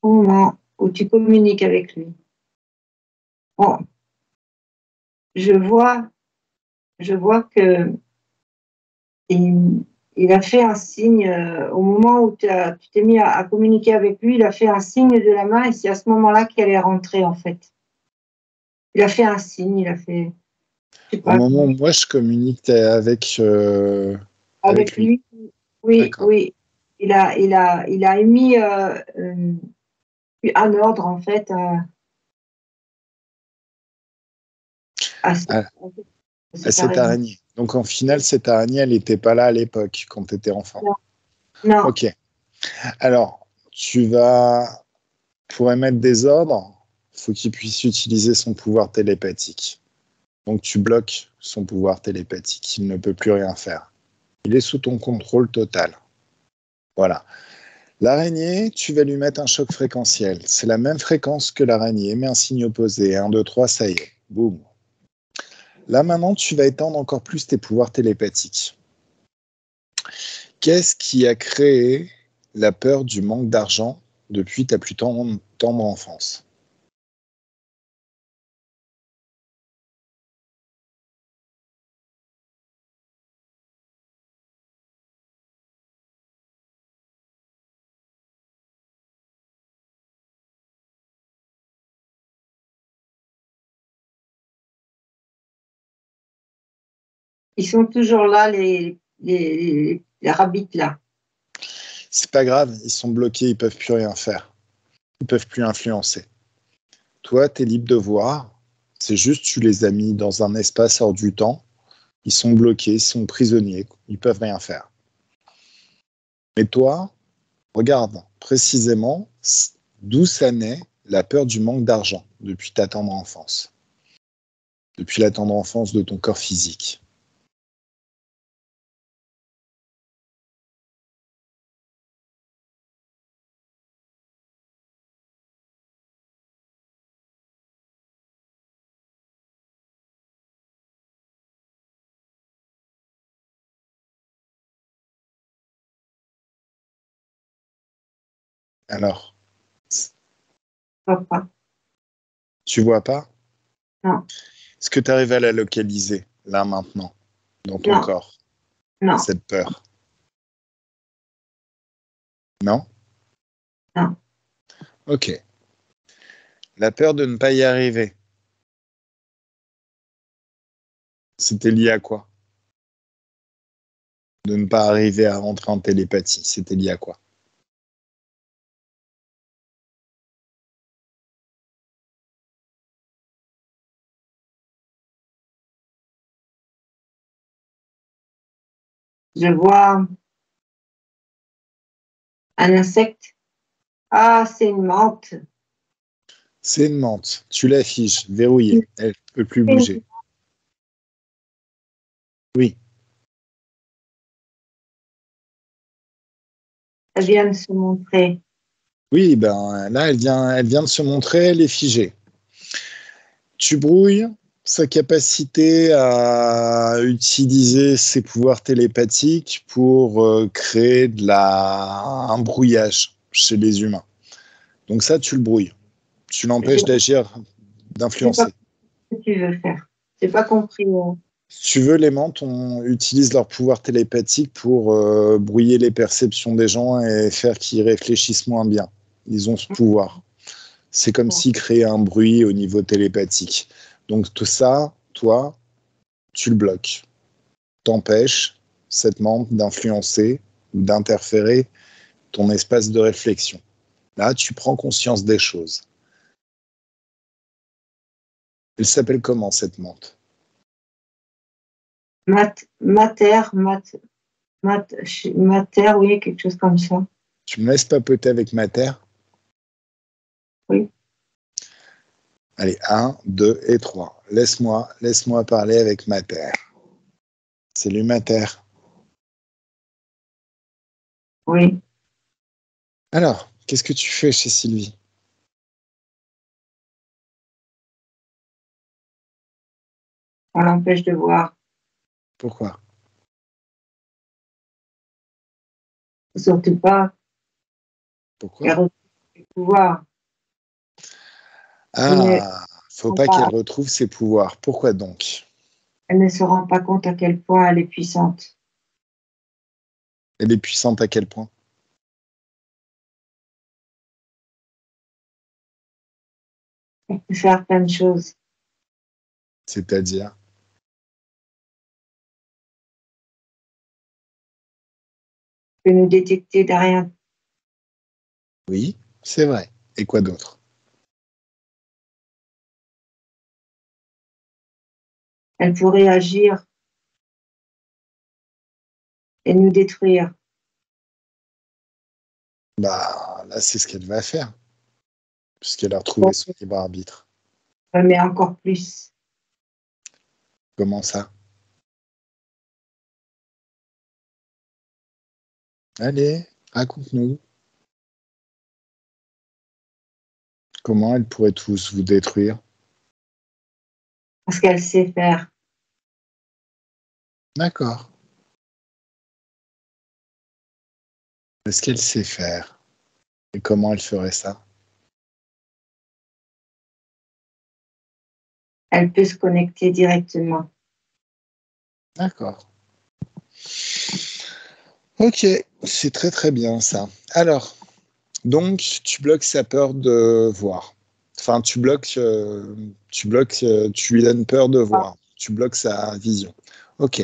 Au moment où tu communiques avec lui. Bon, je vois que il a fait un signe au moment où tu t'es mis à communiquer avec lui, il a fait un signe de la main et c'est à ce moment-là qu'elle est rentrée en fait. Il a fait un signe, il a fait. Je sais Au pas, moment où moi je communique avec avec lui. lui, oui, D'accord. oui. Il a émis un ordre en fait à À cette cette araignée. araignée. Donc en final, cette araignée, elle n'était pas là à l'époque, quand tu étais enfant. Non, non. Ok. Alors, pour émettre des ordres, il faut qu'il puisse utiliser son pouvoir télépathique. Donc tu bloques son pouvoir télépathique. Il ne peut plus rien faire. Il est sous ton contrôle total. Voilà. L'araignée, tu vas lui mettre un choc fréquentiel. C'est la même fréquence que l'araignée, mais un signe opposé. 1, 2, 3, ça y est. Boum. Là maintenant, tu vas étendre encore plus tes pouvoirs télépathiques. Qu'est-ce qui a créé la peur du manque d'argent depuis ta plus tendre enfance? Ils sont toujours là, les rabbits là. C'est pas grave, ils sont bloqués, ils peuvent plus rien faire. Ils peuvent plus influencer. Toi, tu es libre de voir. C'est juste tu les as mis dans un espace hors du temps. Ils sont bloqués, ils sont prisonniers, ils peuvent rien faire. Mais toi, regarde précisément d'où ça naît la peur du manque d'argent depuis ta tendre enfance, depuis la tendre enfance de ton corps physique. Alors, Papa. tu vois pas? Non, Est-ce que tu arrives à la localiser, là, maintenant, dans ton non, corps, non, cette peur? Non? non. Ok. La peur de ne pas y arriver, c'était lié à quoi? De ne pas arriver à rentrer en télépathie, c'était lié à quoi? Je vois un insecte. Ah, c'est une menthe. C'est une menthe. Tu l'affiches, verrouillée. Elle ne peut plus bouger. Oui. Elle vient de se montrer. Oui, ben là, elle vient de se montrer, elle est figée. Tu brouilles sa capacité à utiliser ses pouvoirs télépathiques pour créer un brouillage chez les humains. Donc ça, tu le brouilles. Tu J'ai l'empêches d'agir, j'ai pas d'influencer. compris ce que tu veux faire. J'ai pas compris. Si tu veux, les mantes utilisent leur pouvoir télépathique pour brouiller les perceptions des gens et faire qu'ils réfléchissent moins bien. Ils ont ce pouvoir. C'est comme s'il créait un bruit au niveau télépathique. Donc tout ça, toi, tu le bloques. T'empêches cette menthe d'influencer ou d'interférer ton espace de réflexion. Là, tu prends conscience des choses. Elle s'appelle comment, cette menthe? Mater, oui, quelque chose comme ça. Tu me laisses papoter avec ma terre? Oui. Allez, 1, 2 et 3. Laisse-moi parler avec ma terre. Salut ma terre. Oui. Alors, qu'est-ce que tu fais chez Sylvie? On l'empêche de voir. Pourquoi? Surtout pas. Pourquoi? Elle retrouve le pouvoir. Ah, faut pas qu'elle retrouve ses pouvoirs. Pourquoi donc? Elle ne se rend pas compte à quel point elle est puissante. Elle est puissante à quel point? Elle peut faire plein de choses. C'est-à-dire? Elle peut nous détecter derrière. Oui, c'est vrai. Et quoi d'autre? Elle pourrait agir et nous détruire. Bah, là, c'est ce qu'elle va faire, puisqu'elle a retrouvé son libre arbitre. Mais encore plus. Comment ça? Allez, raconte-nous. Comment elle pourrait tous vous détruire? Parce qu'elle sait faire. D'accord. Est-ce qu'elle sait faire? Et comment elle ferait ça? Elle peut se connecter directement. D'accord. Ok, c'est très très bien ça. Alors, donc tu bloques sa peur de voir. Enfin, tu lui donnes peur de voir. Tu bloques sa vision. Ok.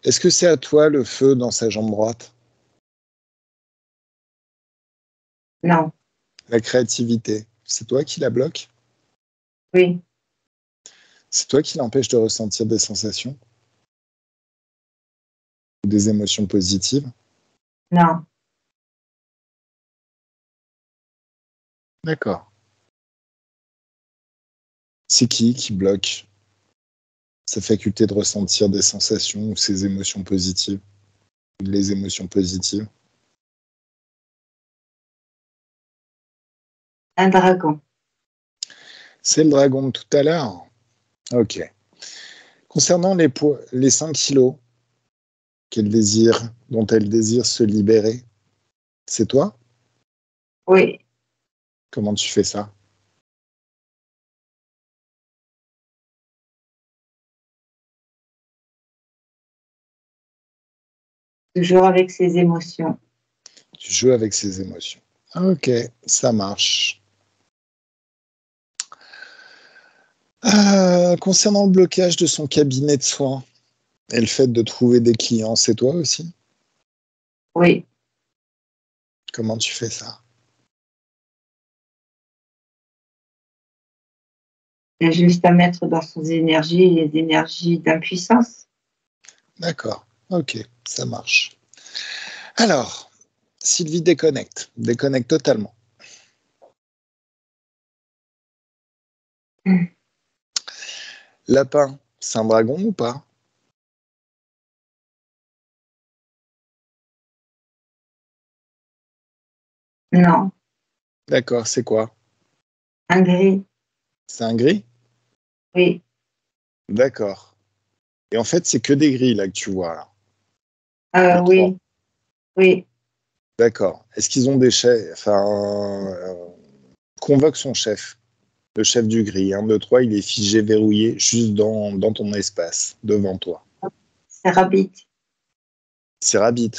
Est-ce que c'est à toi le feu dans sa jambe droite? Non. La créativité, c'est toi qui la bloque? Oui. C'est toi qui l'empêche de ressentir des sensations ou des émotions positives? Non. D'accord. C'est qui bloque sa faculté de ressentir des sensations ou ses émotions positives? Les émotions positives? Un dragon. C'est le dragon de tout à l'heure. Ok. Concernant les 5 kilos dont elle désire se libérer, c'est toi? Oui. Comment tu fais ça? Toujours avec ses émotions. Tu joues avec ses émotions. Ok, ça marche. Concernant le blocage de son cabinet de soins et le fait de trouver des clients, c'est toi aussi? Oui. Comment tu fais ça? Il y a juste à mettre dans ses énergies les énergies d'impuissance. D'accord, ok, ça marche. Alors, Sylvie déconnecte totalement. Lapin, c'est un dragon ou pas? Non. D'accord, c'est quoi? Un gris. C'est un gris? Oui. D'accord. Et en fait, c'est que des gris là que tu vois là. Les trois. Oui. Oui. D'accord. Est-ce qu'ils ont des chefs? Enfin, convoque son chef, le chef du gris. 1, 2, 3, il est figé, verrouillé, juste dans ton espace, devant toi. C'est Rabbit. C'est Rabbit.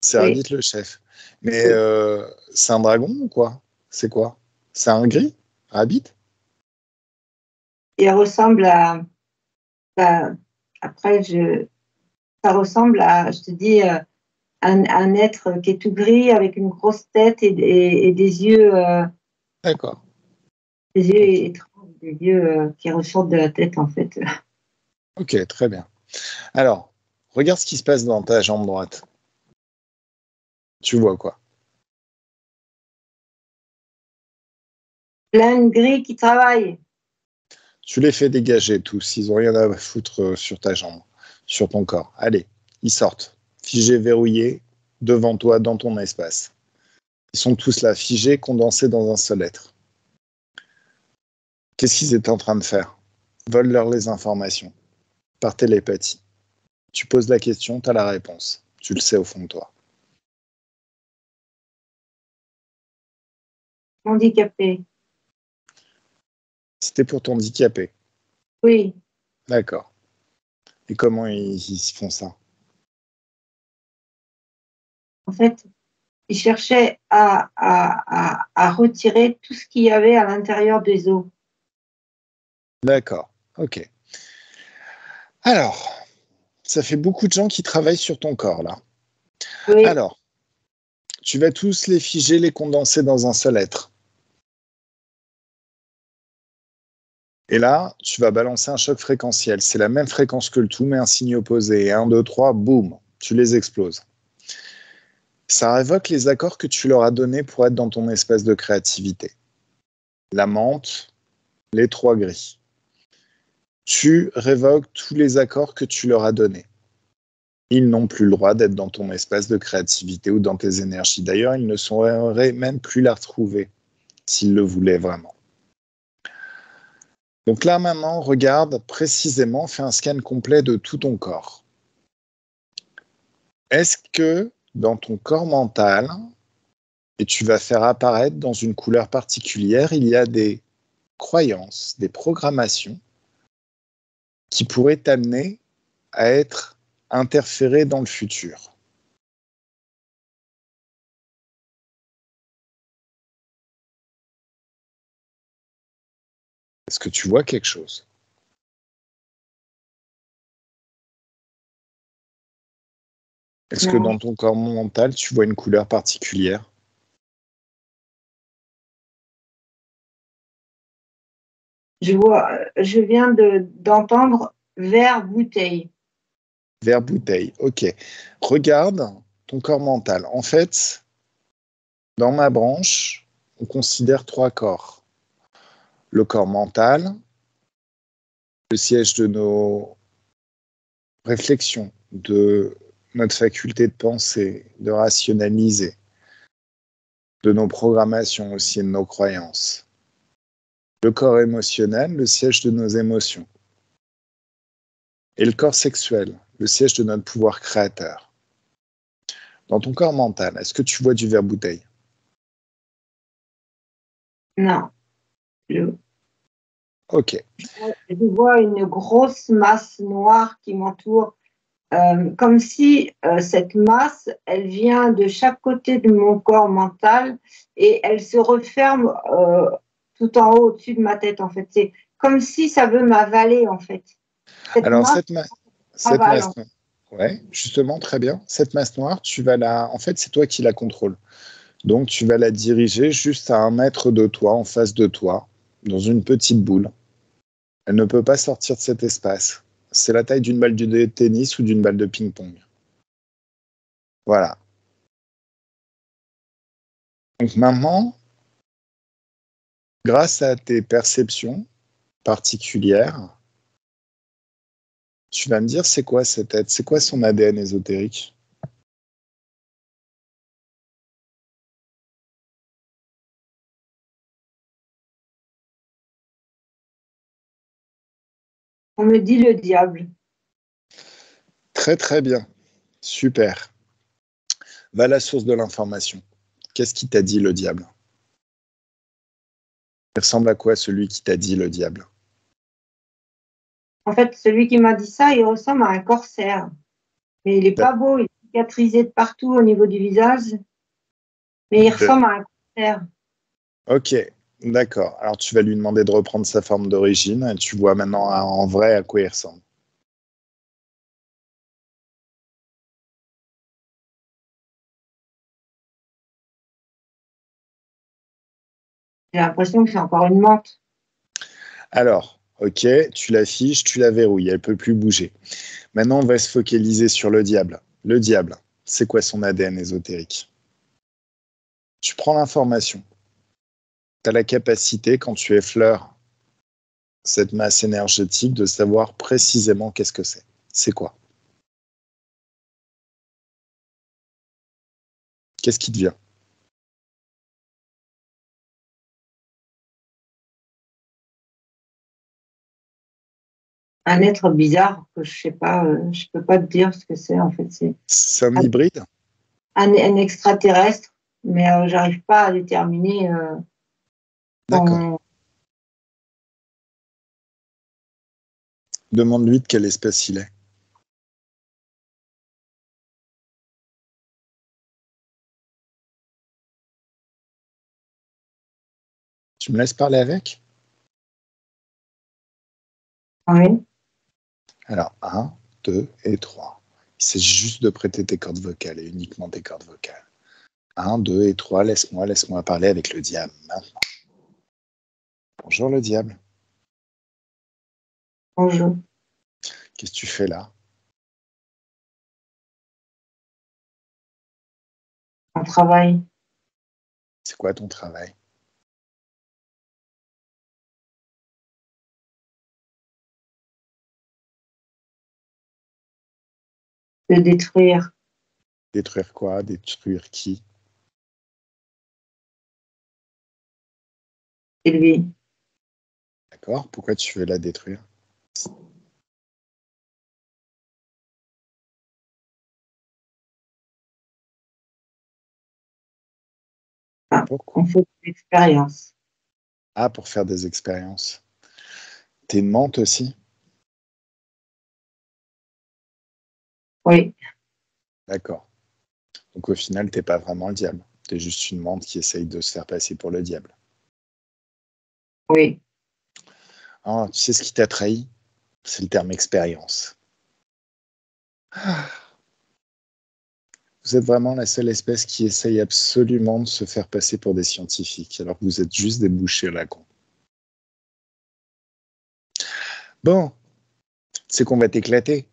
C'est Oui. Rabbit le chef. Mais Oui. c'est un dragon ou quoi? C'est quoi? C'est un gris? Rabbit? Il ressemble à. Bah, après, ça ressemble à, je te dis, un être qui est tout gris avec une grosse tête et des yeux. D'accord. Des yeux Ok. étranges, des yeux qui ressortent de la tête, en fait. Ok, très bien. Alors, regarde ce qui se passe dans ta jambe droite. Tu vois quoi? Plein de gris qui travaillent. Tu les fais dégager tous. Ils n'ont rien à foutre sur ta jambe, sur ton corps. Allez, ils sortent. Figés, verrouillés, devant toi, dans ton espace. Ils sont tous là, figés, condensés dans un seul être. Qu'est-ce qu'ils étaient en train de faire? Vole-leur les informations, par télépathie. Tu poses la question, tu as la réponse. Tu le sais au fond de toi. Handicapés. C'était pour t'handicaper. Oui. D'accord. Et comment ils font ça? En fait, ils cherchaient à retirer tout ce qu'il y avait à l'intérieur des os. D'accord. Ok. Alors, ça fait beaucoup de gens qui travaillent sur ton corps, là. Oui. Alors, tu vas tous les figer, les condenser dans un seul être. Et là, tu vas balancer un choc fréquentiel. C'est la même fréquence que le tout, mais un signe opposé. 1, 2, 3, boum, tu les exploses. Ça révoque les accords que tu leur as donnés pour être dans ton espace de créativité. La menthe, les 3 gris. Tu révoques tous les accords que tu leur as donnés. Ils n'ont plus le droit d'être dans ton espace de créativité ou dans tes énergies. D'ailleurs, ils ne sauraient même plus la retrouver s'ils le voulaient vraiment. Donc là, maintenant, regarde précisément, fais un scan complet de tout ton corps. Est-ce que dans ton corps mental, et tu vas faire apparaître dans une couleur particulière, il y a des croyances, des programmations qui pourraient t'amener à être interféré dans le futur? Est-ce que tu vois quelque chose? Est-ce que Non. dans ton corps mental, tu vois une couleur particulière? Je viens d'entendre vert bouteille. Vert bouteille, ok. Regarde ton corps mental. En fait, dans ma branche, on considère 3 corps. Le corps mental, le siège de nos réflexions, de notre faculté de penser, de rationaliser, de nos programmations aussi et de nos croyances. Le corps émotionnel, le siège de nos émotions. Et le corps sexuel, le siège de notre pouvoir créateur. Dans ton corps mental, est-ce que tu vois du verre bouteille? Non. Je, Ok. je vois une grosse masse noire qui m'entoure, comme si cette masse, elle vient de chaque côté de mon corps mental et elle se referme tout en haut, au-dessus de ma tête, en fait. C'est comme si ça veut m'avaler, en fait. Cette Alors, masse cette avale. masse noire, ouais, justement, très bien. Cette masse noire, tu vas la. En fait, c'est toi qui la contrôles. Donc, tu vas la diriger juste à 1 mètre de toi, en face de toi, dans une petite boule. Elle ne peut pas sortir de cet espace. C'est la taille d'une balle de tennis ou d'une balle de ping-pong. Voilà. Donc maintenant, grâce à tes perceptions particulières, tu vas me dire c'est quoi cette tête, c'est quoi son ADN ésotérique? On me dit le diable. Très très bien, super. Va à la source de l'information. Qu'est-ce qui t'a dit le diable? Il ressemble à quoi celui qui t'a dit le diable? En fait, celui qui m'a dit ça, il ressemble à un corsaire. Mais il n'est pas beau, il est cicatrisé de partout au niveau du visage. Mais il ressemble à un corsaire. Ok, d'accord. Alors tu vas lui demander de reprendre sa forme d'origine et tu vois maintenant en vrai à quoi il ressemble. J'ai l'impression que c'est encore une menthe. Alors, ok, tu l'affiches, tu la verrouilles, elle ne peut plus bouger. Maintenant, on va se focaliser sur le diable. Le diable, c'est quoi son ADN ésotérique? Tu prends l'information. Tu as la capacité, quand tu effleures cette masse énergétique, de savoir précisément qu'est-ce que c'est. C'est quoi? Qu'est-ce qui te vient? Un être bizarre que je sais pas, je peux pas te dire ce que c'est en fait. C'est un hybride? Un extraterrestre, mais j'arrive pas à déterminer D'accord. son. Demande-lui de quelle espèce il est. Tu me laisses parler avec? Oui. Alors, 1, 2 et 3. Il s'agit juste de prêter tes cordes vocales et uniquement tes cordes vocales. 1, 2 et 3, laisse-moi parler avec le diable maintenant. Bonjour le diable. Bonjour. Qu'est-ce que tu fais là? Un travail. C'est quoi ton travail? De détruire. Détruire quoi? Détruire qui? C'est lui. D'accord? Pourquoi tu veux la détruire? Ah, Pourquoi? on fait des expériences. Ah, pour faire des expériences. T'es une menthe aussi? Oui, D'accord. Donc au final, t'es pas vraiment le diable. T'es juste une menthe qui essaye de se faire passer pour le diable. oui. Ah, tu sais ce qui t'a trahi? C'est le terme expérience. Ah, vous êtes vraiment la seule espèce qui essaye absolument de se faire passer pour des scientifiques, alors que vous êtes juste des bouchers à la con. Bon, c'est qu'on va t'éclater.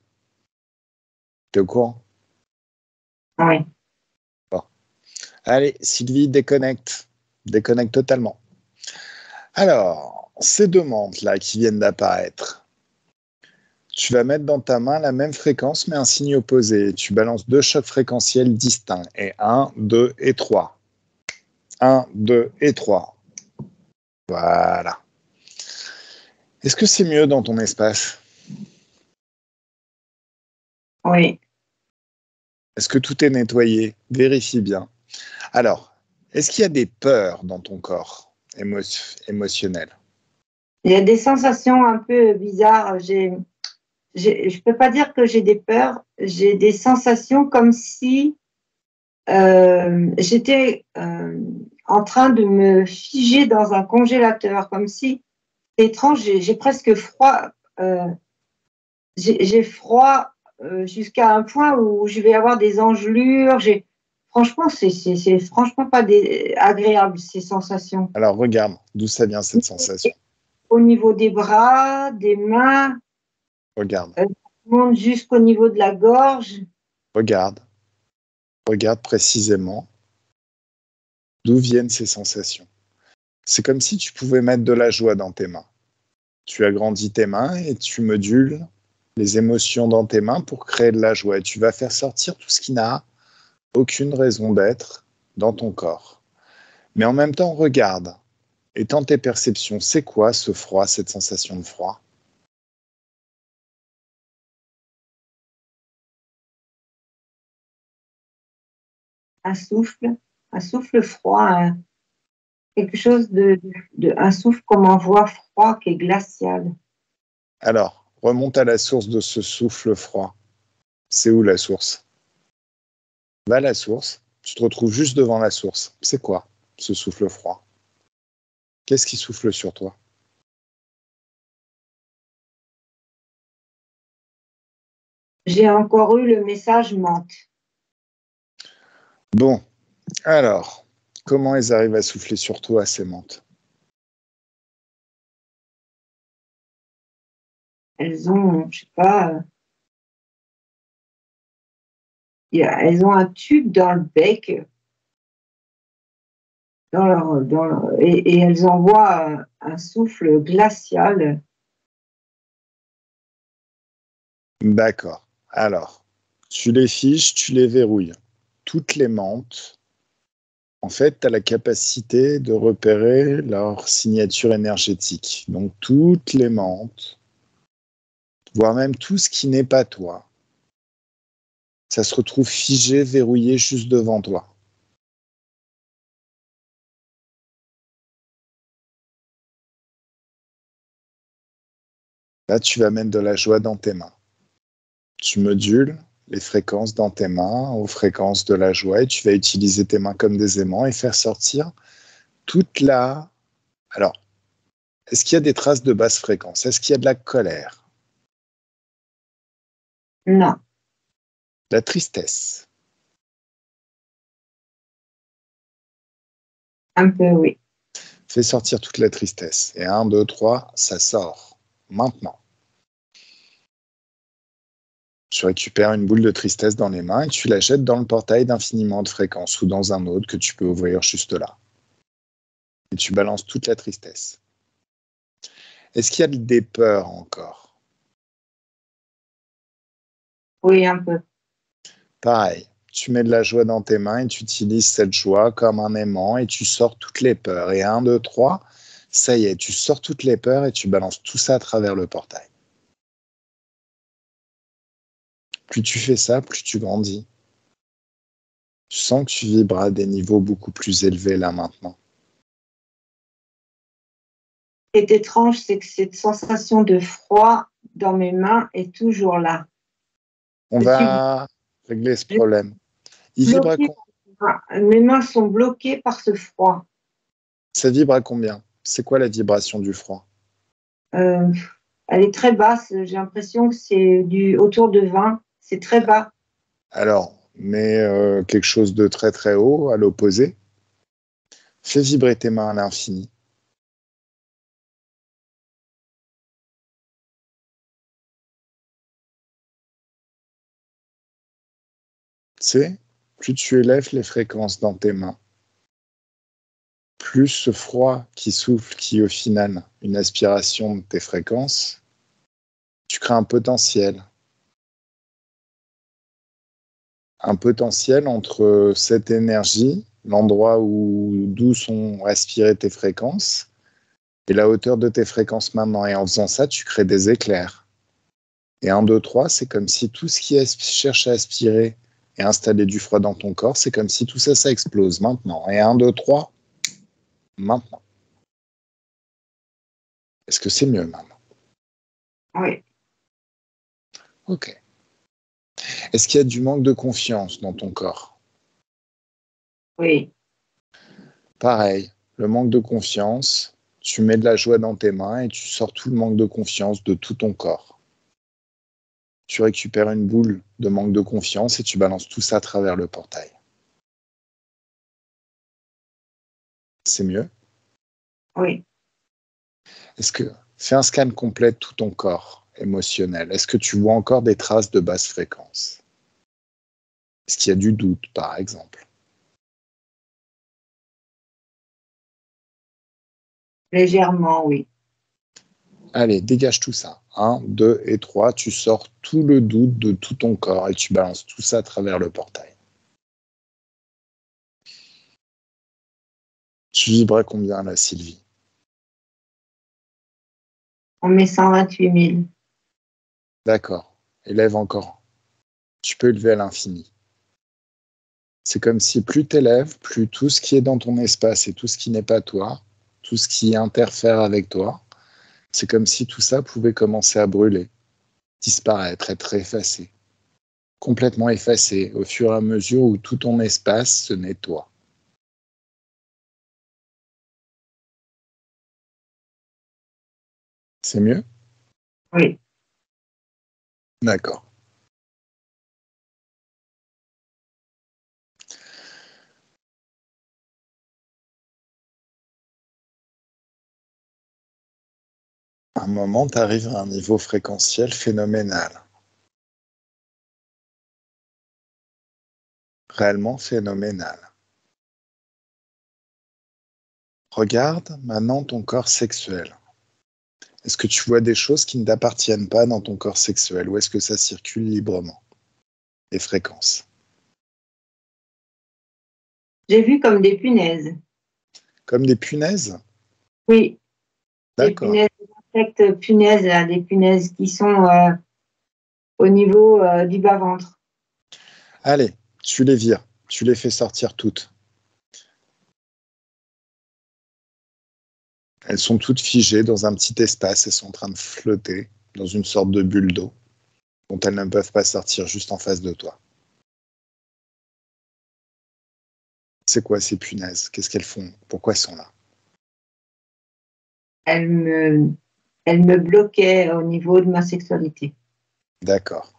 T'es au courant? Oui. Bon. Allez, Sylvie, déconnecte. Déconnecte totalement. Alors, ces deux menthes-là qui viennent d'apparaître, tu vas mettre dans ta main la même fréquence, mais un signe opposé. Tu balances deux chocs fréquentiels distincts. Et 1, 2 et 3. 1, 2 et 3. Voilà. Est-ce que c'est mieux dans ton espace? Oui. Est-ce que tout est nettoyé? Vérifie bien. Alors, est-ce qu'il y a des peurs dans ton corps émotionnel? Il y a des sensations un peu bizarres. Je peux pas dire que j'ai des peurs. J'ai des sensations comme si j'étais en train de me figer dans un congélateur, comme si, c'est étrange, j'ai presque froid, j'ai froid jusqu'à un point où je vais avoir des engelures. Franchement, c'est franchement pas agréable ces sensations. Alors regarde, d'où ça vient cette sensation? Au niveau des bras, des mains, Regarde, ça monte jusqu'au niveau de la gorge. regarde, regarde précisément d'où viennent ces sensations. C'est comme si tu pouvais mettre de la joie dans tes mains. Tu agrandis tes mains et tu modules les émotions dans tes mains pour créer de la joie. Et tu vas faire sortir tout ce qui n'a aucune raison d'être dans ton corps. Mais en même temps, regarde, étends tes perceptions. C'est quoi ce froid, cette sensation de froid? Un souffle, un souffle froid, quelque chose un souffle comme un voie froid qui est glacial. Alors, remonte à la source de ce souffle froid. C'est où la source? Va à la source, tu te retrouves juste devant la source. C'est quoi ce souffle froid? Qu'est-ce qui souffle sur toi? J'ai encore eu le message menthe. Bon, alors, comment elles arrivent à souffler sur toi, ces menthes? Elles ont, je sais pas, elles ont un tube dans le bec, et elles envoient un souffle glacial. D'accord. Alors, tu les fiches, tu les verrouilles. Toutes les menthes, en fait, tu as la capacité de repérer leur signature énergétique. Donc, toutes les menthes, voire même tout ce qui n'est pas toi, ça se retrouve figé, verrouillé juste devant toi. Là, tu vas mettre de la joie dans tes mains. Tu modules les fréquences dans tes mains aux fréquences de la joie et tu vas utiliser tes mains comme des aimants et faire sortir toute la... Alors, est-ce qu'il y a des traces de basse fréquence? Est-ce qu'il y a de la colère? Non. De la tristesse? Un peu, oui. Fais sortir toute la tristesse. Et 1, 2, 3, ça sort. Maintenant. Tu récupères une boule de tristesse dans les mains et tu la jettes dans le portail d'infiniment de fréquences ou dans un autre que tu peux ouvrir juste là. Et tu balances toute la tristesse. Est-ce qu'il y a des peurs encore? Oui, un peu. Pareil. Tu mets de la joie dans tes mains et tu utilises cette joie comme un aimant et tu sors toutes les peurs. Et 1, 2, 3, ça y est, tu sors toutes les peurs et tu balances tout ça à travers le portail. Plus tu fais ça, plus tu grandis. Tu sens que tu vibres à des niveaux beaucoup plus élevés là maintenant. Ce qui est étrange, c'est que cette sensation de froid dans mes mains est toujours là. On Je suis va régler ce problème. Il vibre à bloquée. Mes mains sont bloquées par ce froid. Ça vibre à combien? C'est quoi la vibration du froid? Euh, Elle est très basse. J'ai l'impression que c'est autour de 20. C'est très bas. Alors, mets quelque chose de très très haut à l'opposé. Fais vibrer tes mains à l'infini. Tu sais, plus tu élèves les fréquences dans tes mains, plus ce froid qui souffle, qui est au final une aspiration de tes fréquences, tu crées un potentiel. Un potentiel entre cette énergie, l'endroit d'où sont aspirées tes fréquences, et la hauteur de tes fréquences maintenant. Et en faisant ça, tu crées des éclairs. Et 1, 2, 3, c'est comme si tout ce qui cherche à aspirer et installer du froid dans ton corps, c'est comme si tout ça, ça explose maintenant. Et 1, 2, 3, maintenant. Est-ce que c'est mieux maintenant? Oui. Ok. Est-ce qu'il y a du manque de confiance dans ton corps? Oui. Pareil, le manque de confiance, tu mets de la joie dans tes mains et tu sors tout le manque de confiance de tout ton corps. Tu récupères une boule de manque de confiance et tu balances tout ça à travers le portail. C'est mieux? Oui. Est-ce que fais un scan complet de tout ton corps émotionnel? Est-ce que tu vois encore des traces de basse fréquence? Est-ce qu'il y a du doute, par exemple? Légèrement, oui. Allez, dégage tout ça. 1, 2 et 3, tu sors tout le doute de tout ton corps et tu balances tout ça à travers le portail. Tu vibres à combien là, Sylvie? On met 128 000. D'accord. Élève encore. Tu peux élever à l'infini. C'est comme si plus tu élèves, plus tout ce qui est dans ton espace et tout ce qui n'est pas toi, tout ce qui interfère avec toi, c'est comme si tout ça pouvait commencer à brûler, disparaître, être effacé, complètement effacé au fur et à mesure où tout ton espace se nettoie. C'est mieux? Oui. D'accord. À un moment, tu arrives à un niveau fréquentiel phénoménal. Réellement phénoménal. Regarde maintenant ton corps sexuel. Est-ce que tu vois des choses qui ne t'appartiennent pas dans ton corps sexuel ou est-ce que ça circule librement? Les fréquences. J'ai vu comme des punaises. Comme des punaises? Oui, des D'accord. punaises, des insectes punaises, là, des punaises qui sont au niveau du bas-ventre. Allez, tu les vires. Tu les fais sortir toutes. Elles sont toutes figées dans un petit espace. Elles sont en train de flotter dans une sorte de bulle d'eau dont elles ne peuvent pas sortir juste en face de toi. C'est quoi ces punaises? Qu'est-ce qu'elles font? Pourquoi elles sont là? Elle me, elle me bloquait au niveau de ma sexualité. D'accord.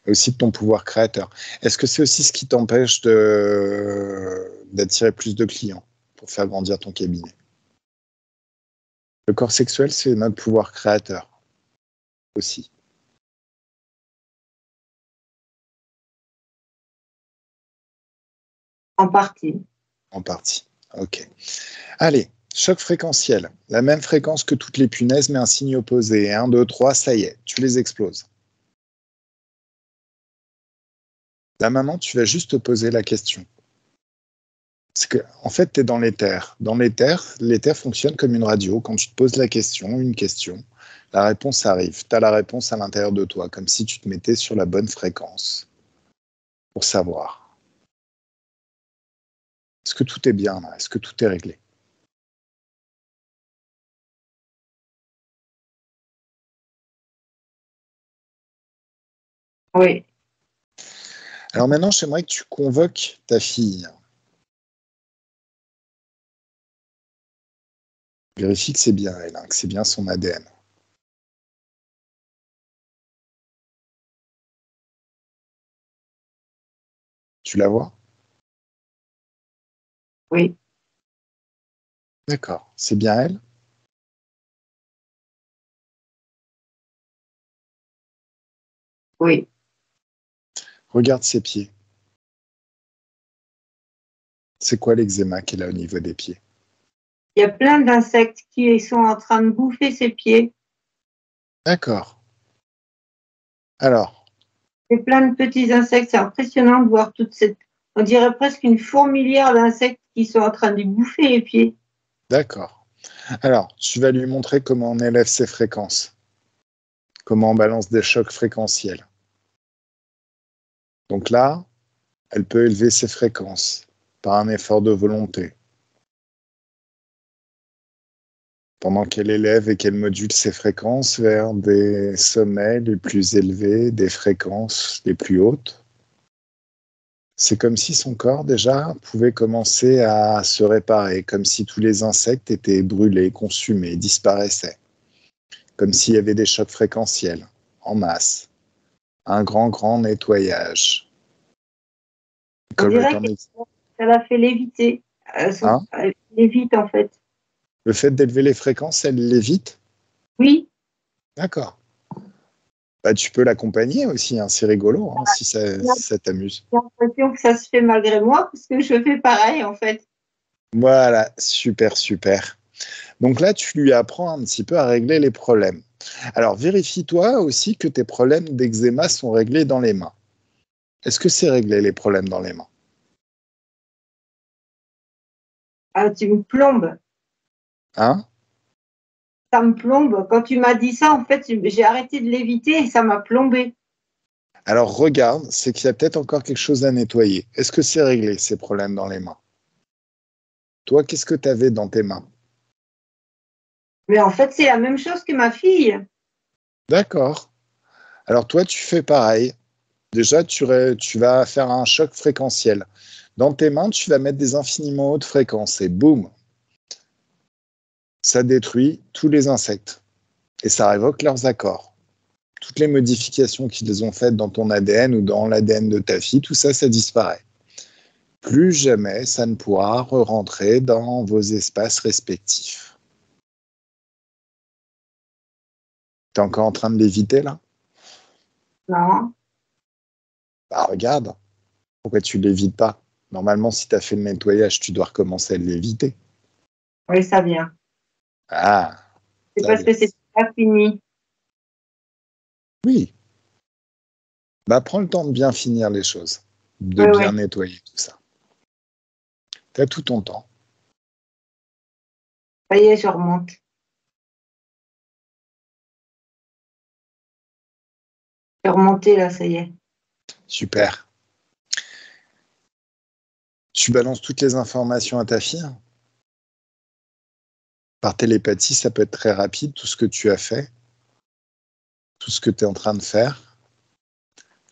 Et aussi de ton pouvoir créateur. Est-ce que c'est aussi ce qui t'empêche d'attirer plus de clients pour faire grandir ton cabinet? Le corps sexuel, c'est notre pouvoir créateur aussi. En partie. En partie. Ok. Allez, choc fréquentiel. La même fréquence que toutes les punaises, mais un signe opposé. 1, 2, 3, ça y est, tu les exploses. Là maintenant, tu vas juste te poser la question. Parce que, en fait, tu es dans l'éther. Dans l'éther fonctionne comme une radio. Quand tu te poses une question, la réponse arrive. Tu as la réponse à l'intérieur de toi, comme si tu te mettais sur la bonne fréquence pour savoir. Est-ce que tout est bien là? Est-ce que tout est réglé? Oui. Alors maintenant, j'aimerais que tu convoques ta fille. Vérifie que c'est bien elle, hein, que c'est bien son ADN. Tu la vois? Oui. D'accord. C'est bien elle? Oui. Regarde ses pieds. C'est quoi l'eczéma qu'elle a au niveau des pieds? Il y a plein d'insectes qui sont en train de bouffer ses pieds. D'accord. Alors, Il y a plein de petits insectes. C'est impressionnant de voir toute cette. On dirait presque une fourmilière d'insectes qui sont en train de lui bouffer les pieds. d'accord. Alors, tu vas lui montrer comment on élève ses fréquences, comment on balance des chocs fréquentiels. Donc là, elle peut élever ses fréquences par un effort de volonté. Pendant qu'elle élève et qu'elle module ses fréquences vers des sommets les plus élevés, des fréquences les plus hautes, c'est comme si son corps déjà pouvait commencer à se réparer, comme si tous les insectes étaient brûlés, consumés, disparaissaient, comme s'il y avait des chocs fréquentiels en masse, un grand nettoyage. On Comme dirait étant... qu'elle a fait léviter. Hein? Elle lévite en fait. Le fait d'élever les fréquences, elle l'évite? Oui. D'accord. Bah, tu peux l'accompagner aussi, hein, c'est rigolo, hein, si ça t'amuse. J'ai l'impression que ça se fait malgré moi parce que je fais pareil en fait. Voilà, super, super. Donc là, tu lui apprends un petit peu à régler les problèmes. Alors, vérifie-toi aussi que tes problèmes d'eczéma sont réglés dans les mains. Est-ce que c'est réglé, les problèmes dans les mains? Ah, tu me plombes. Hein? Ça me plombe. Quand tu m'as dit ça, en fait, j'ai arrêté de léviter et ça m'a plombé. Alors, regarde, c'est qu'il y a peut-être encore quelque chose à nettoyer. Est-ce que c'est réglé, ces problèmes dans les mains? Toi, qu'est-ce que tu avais dans tes mains? Mais en fait, c'est la même chose que ma fille. D'accord. Alors, toi, tu fais pareil. Déjà, tu vas faire un choc fréquentiel. Dans tes mains, tu vas mettre des infiniment hautes fréquences et boum, ça détruit tous les insectes. Et ça révoque leurs accords. Toutes les modifications qu'ils ont faites dans ton ADN ou dans l'ADN de ta fille, tout ça, ça disparaît. Plus jamais ça ne pourra re-rentrer dans vos espaces respectifs. Tu es encore en train de l'éviter là? Non. Bah regarde, pourquoi tu ne l'évites pas? Normalement, si tu as fait le nettoyage, tu dois recommencer à l'éviter. Oui, ça vient. Ah, c'est parce que c'est pas fini. Oui. Bah prends le temps de bien finir les choses, de bien nettoyer tout ça. Tu as tout ton temps. Ça y est, je remonte. Je suis remontée là, ça y est. Super. Tu balances toutes les informations à ta fille? Par télépathie, ça peut être très rapide, tout ce que tu as fait, tout ce que tu es en train de faire.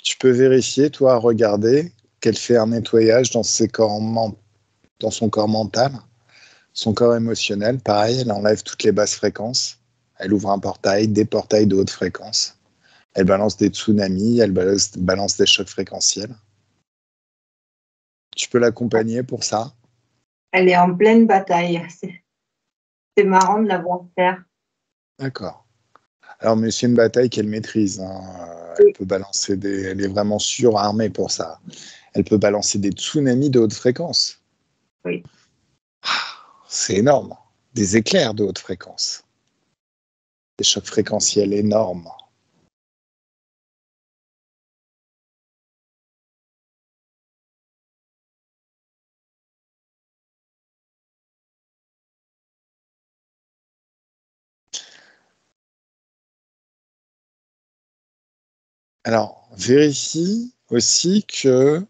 Tu peux vérifier, toi, regarder qu'elle fait un nettoyage dans son corps mental, son corps émotionnel. Pareil, elle enlève toutes les basses fréquences. Elle ouvre un portail, des portails de haute fréquence. Elle balance des tsunamis, elle balance des chocs fréquentiels. Tu peux l'accompagner pour ça? Elle est en pleine bataille. C'est marrant de la voir faire. D'accord. Alors, mais c'est une bataille qu'elle maîtrise. Elle peut balancer elle est vraiment surarmée pour ça. Elle peut balancer des tsunamis de haute fréquence. Oui. C'est énorme. Des éclairs de haute fréquence. Des chocs fréquentiels énormes. Alors, vérifie aussi que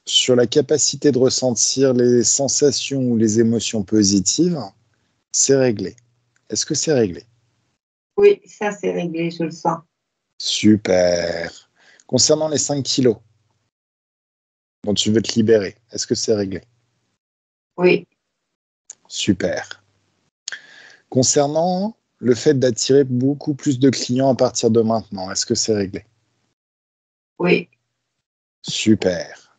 sur la capacité de ressentir les sensations ou les émotions positives, c'est réglé. Est-ce que c'est réglé? Oui, ça c'est réglé, je le sens. Super. Concernant les 5 kilos dont tu veux te libérer, est-ce que c'est réglé? Oui. Super. Concernant le fait d'attirer beaucoup plus de clients à partir de maintenant, est-ce que c'est réglé? Oui. Super.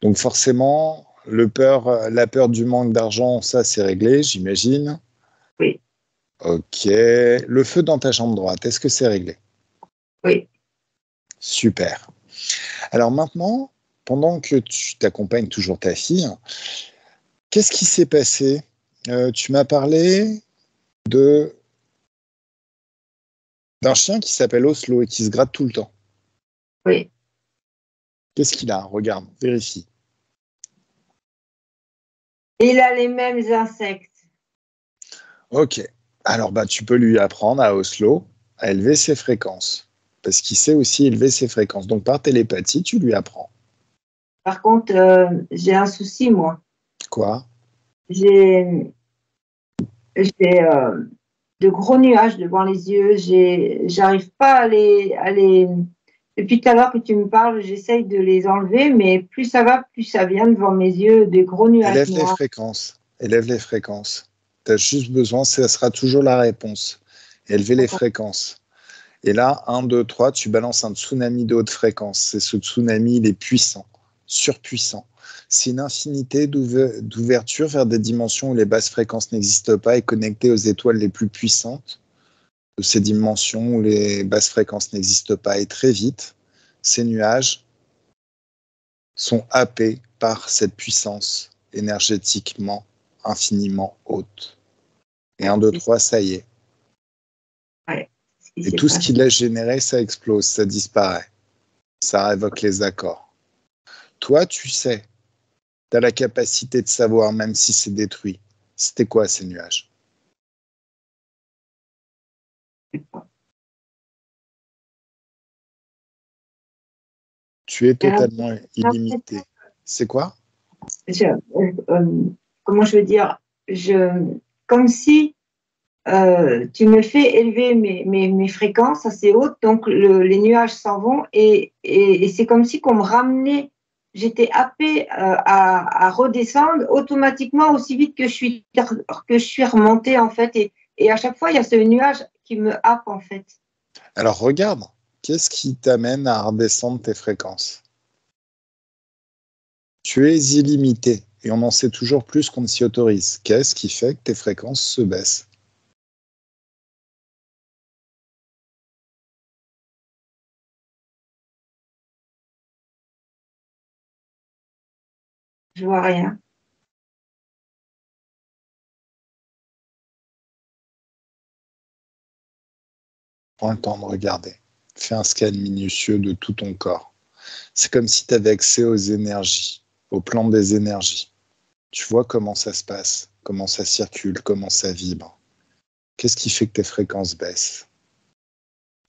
Donc forcément, la peur du manque d'argent, ça c'est réglé, j'imagine. Oui. Ok. Le feu dans ta jambe droite, est-ce que c'est réglé? Oui. Super. Alors maintenant, pendant que tu t'accompagnes toujours ta fille, qu'est-ce qui s'est passé? Tu m'as parlé d'un chien qui s'appelle Oslo et qui se gratte tout le temps. Oui. Qu'est-ce qu'il a? Regarde, vérifie. Il a les mêmes insectes. Ok. Alors, bah, tu peux lui apprendre à Oslo à élever ses fréquences. Parce qu'il sait aussi élever ses fréquences. Donc, par télépathie, tu lui apprends. Par contre, j'ai un souci, moi. Quoi? J'ai de gros nuages devant les yeux. J'arrive pas à les. Depuis tout à l'heure que tu me parles, j'essaye de les enlever, mais plus ça va, plus ça vient devant mes yeux, des gros nuages Élève les noirs. fréquences. Élève les fréquences. Tu as juste besoin, ça sera toujours la réponse. Élever les fréquences. Et là, 1, 2, 3, tu balances un tsunami de haute fréquence. C'est ce tsunami, il est puissant, surpuissant. C'est une infinité d'ouverture vers des dimensions où les basses fréquences n'existent pas et connectées aux étoiles les plus puissantes de ces dimensions où les basses fréquences n'existent pas. Et très vite, ces nuages sont happés par cette puissance énergétiquement infiniment haute. Et 1, 2, 3, ça y est. Ouais, Et tout ce qu'il a généré, ça explose, ça disparaît. Ça révoque les accords. Toi, tu sais, tu as la capacité de savoir, même si c'est détruit. C'était quoi ces nuages? Tu es totalement illimité. C'est quoi? Comment je veux dire, comme si tu me fais élever mes fréquences assez hautes, donc les nuages s'en vont et c'est comme si qu'on me ramenait, j'étais happée à redescendre automatiquement aussi vite que je suis remontée en fait et à chaque fois il y a ce nuage qui me happe en fait. Alors regarde, qu'est-ce qui t'amène à redescendre tes fréquences? Tu es illimité et on en sait toujours plus qu'on ne s'y autorise. Qu'est-ce qui fait que tes fréquences se baissent? Je vois rien. Prends le temps de regarder. Fais un scan minutieux de tout ton corps. C'est comme si tu avais accès aux énergies, au plan des énergies. Tu vois comment ça se passe, comment ça circule, comment ça vibre. Qu'est-ce qui fait que tes fréquences baissent?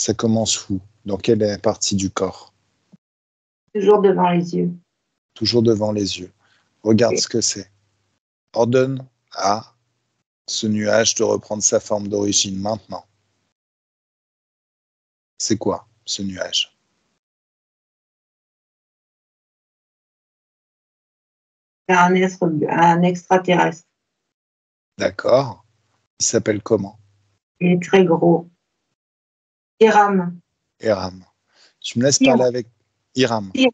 Ça commence où? Dans quelle partie du corps? Toujours devant les yeux. Toujours devant les yeux. Regarde Oui. ce que c'est. Ordonne à ce nuage de reprendre sa forme d'origine maintenant. C'est quoi ce nuage? C'est un extraterrestre. D'accord. Il s'appelle comment? Il est très gros. Hiram. Hiram. Tu me laisses parler Hiram. avec Hiram. Hiram.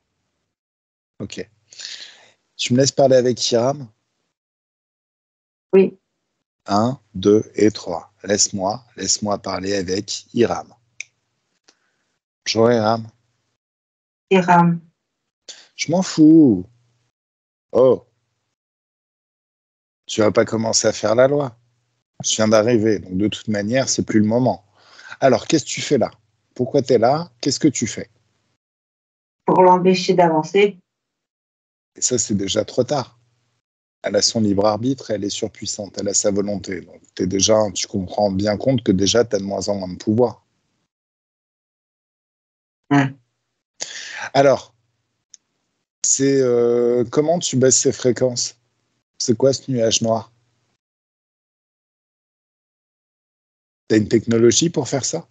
Ok. Tu me laisses parler avec Hiram? Oui. 1, 2 et 3. Laisse-moi parler avec Hiram. Bonjour Hiram. Hiram. Je m'en fous. Oh, tu vas pas commencer à faire la loi. Je viens d'arriver, donc de toute manière, c'est plus le moment. Alors, qu'est-ce que tu fais là? Pourquoi tu es là? Qu'est-ce que tu fais? Pour l'empêcher d'avancer. Et ça, c'est déjà trop tard. Elle a son libre arbitre, elle est surpuissante, elle a sa volonté. Donc, tu comprends bien compte que déjà, tu as de moins en moins de pouvoir. Ouais. Alors, c'est comment tu baisses ces fréquences? C'est quoi ce nuage noir? Tu as une technologie pour faire ça?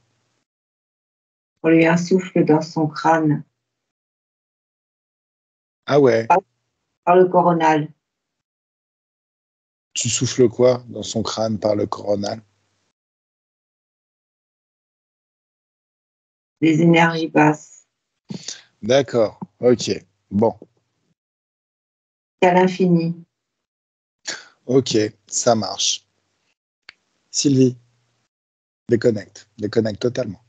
On lui insouffle dans son crâne. Ah ouais. Par le coronal. Tu souffles quoi dans son crâne par le coronal? Des énergies basses. D'accord, ok. Bon, À l'infini. ok, ça marche. Sylvie, déconnecte totalement.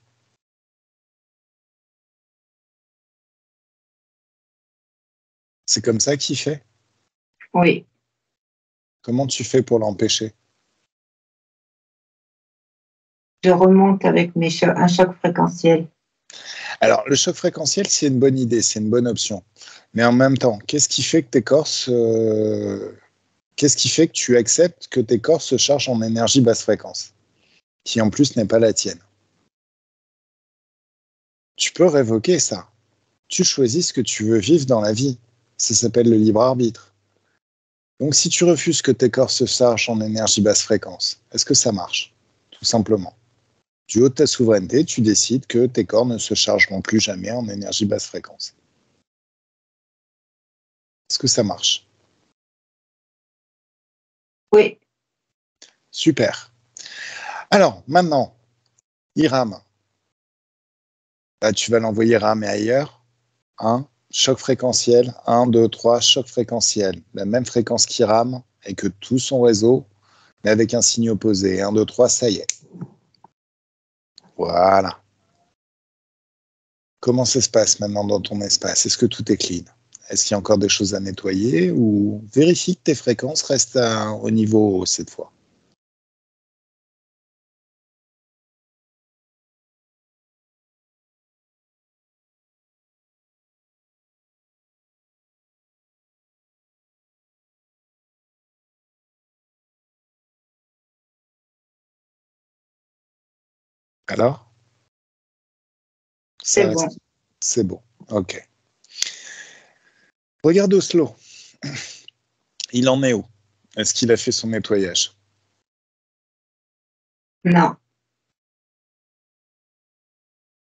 C'est comme ça qu'il fait? Oui. Comment tu fais pour l'empêcher? Je remonte avec un choc fréquentiel. Alors, le choc fréquentiel, c'est une bonne idée, c'est une bonne option. Mais en même temps, qu'est-ce qui fait que qu'est-ce qui fait que tu acceptes que tes corps se chargent en énergie basse fréquence, qui en plus n'est pas la tienne? Tu peux révoquer ça. Tu choisis ce que tu veux vivre dans la vie. Ça s'appelle le libre arbitre. Donc, si tu refuses que tes corps se chargent en énergie basse fréquence, est-ce que ça marche? Tout simplement. Du haut de ta souveraineté, tu décides que tes corps ne se chargeront plus jamais en énergie basse fréquence. Est-ce que ça marche? Oui. Super. Alors, maintenant, Hiram, bah, tu vas l'envoyer ramer ailleurs. Choc fréquentiel. 1, 2, 3, choc fréquentiel. La même fréquence qu'Hiram et que tout son réseau, mais avec un signe opposé. 1, 2, 3, ça y est. Voilà. Comment ça se passe maintenant dans ton espace? Est-ce que tout est clean? Est-ce qu'il y a encore des choses à nettoyer ou vérifie que tes fréquences restent au niveau haut cette fois? Alors? Ça C'est bon. reste. C'est bon. Ok. Regarde Oslo. Il en est où? Est-ce qu'il a fait son nettoyage? Non.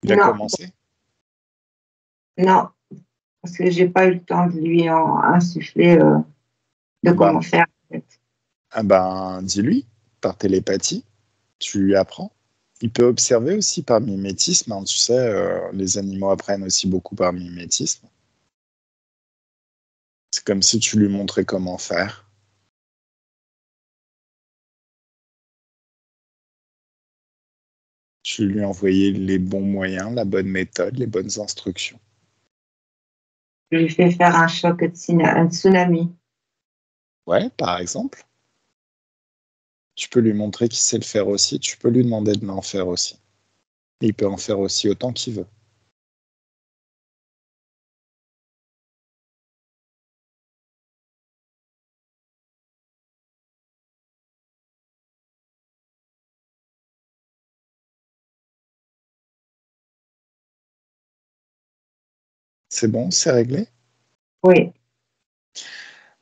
Il a Non. commencé? Non. Parce que j'ai pas eu le temps de lui en insuffler de Ben, comment faire. En fait. dis-lui par télépathie. Tu lui apprends. Il peut observer aussi par mimétisme, hein, tu sais, les animaux apprennent aussi beaucoup par mimétisme. C'est comme si tu lui montrais comment faire. Tu lui envoyais les bons moyens, la bonne méthode, les bonnes instructions. Je lui fais faire un choc, un tsunami. Ouais, par exemple. Tu peux lui montrer qu'il sait le faire aussi. Tu peux lui demander de l'en faire aussi. Et il peut en faire aussi autant qu'il veut. C'est bon, c'est réglé? Oui.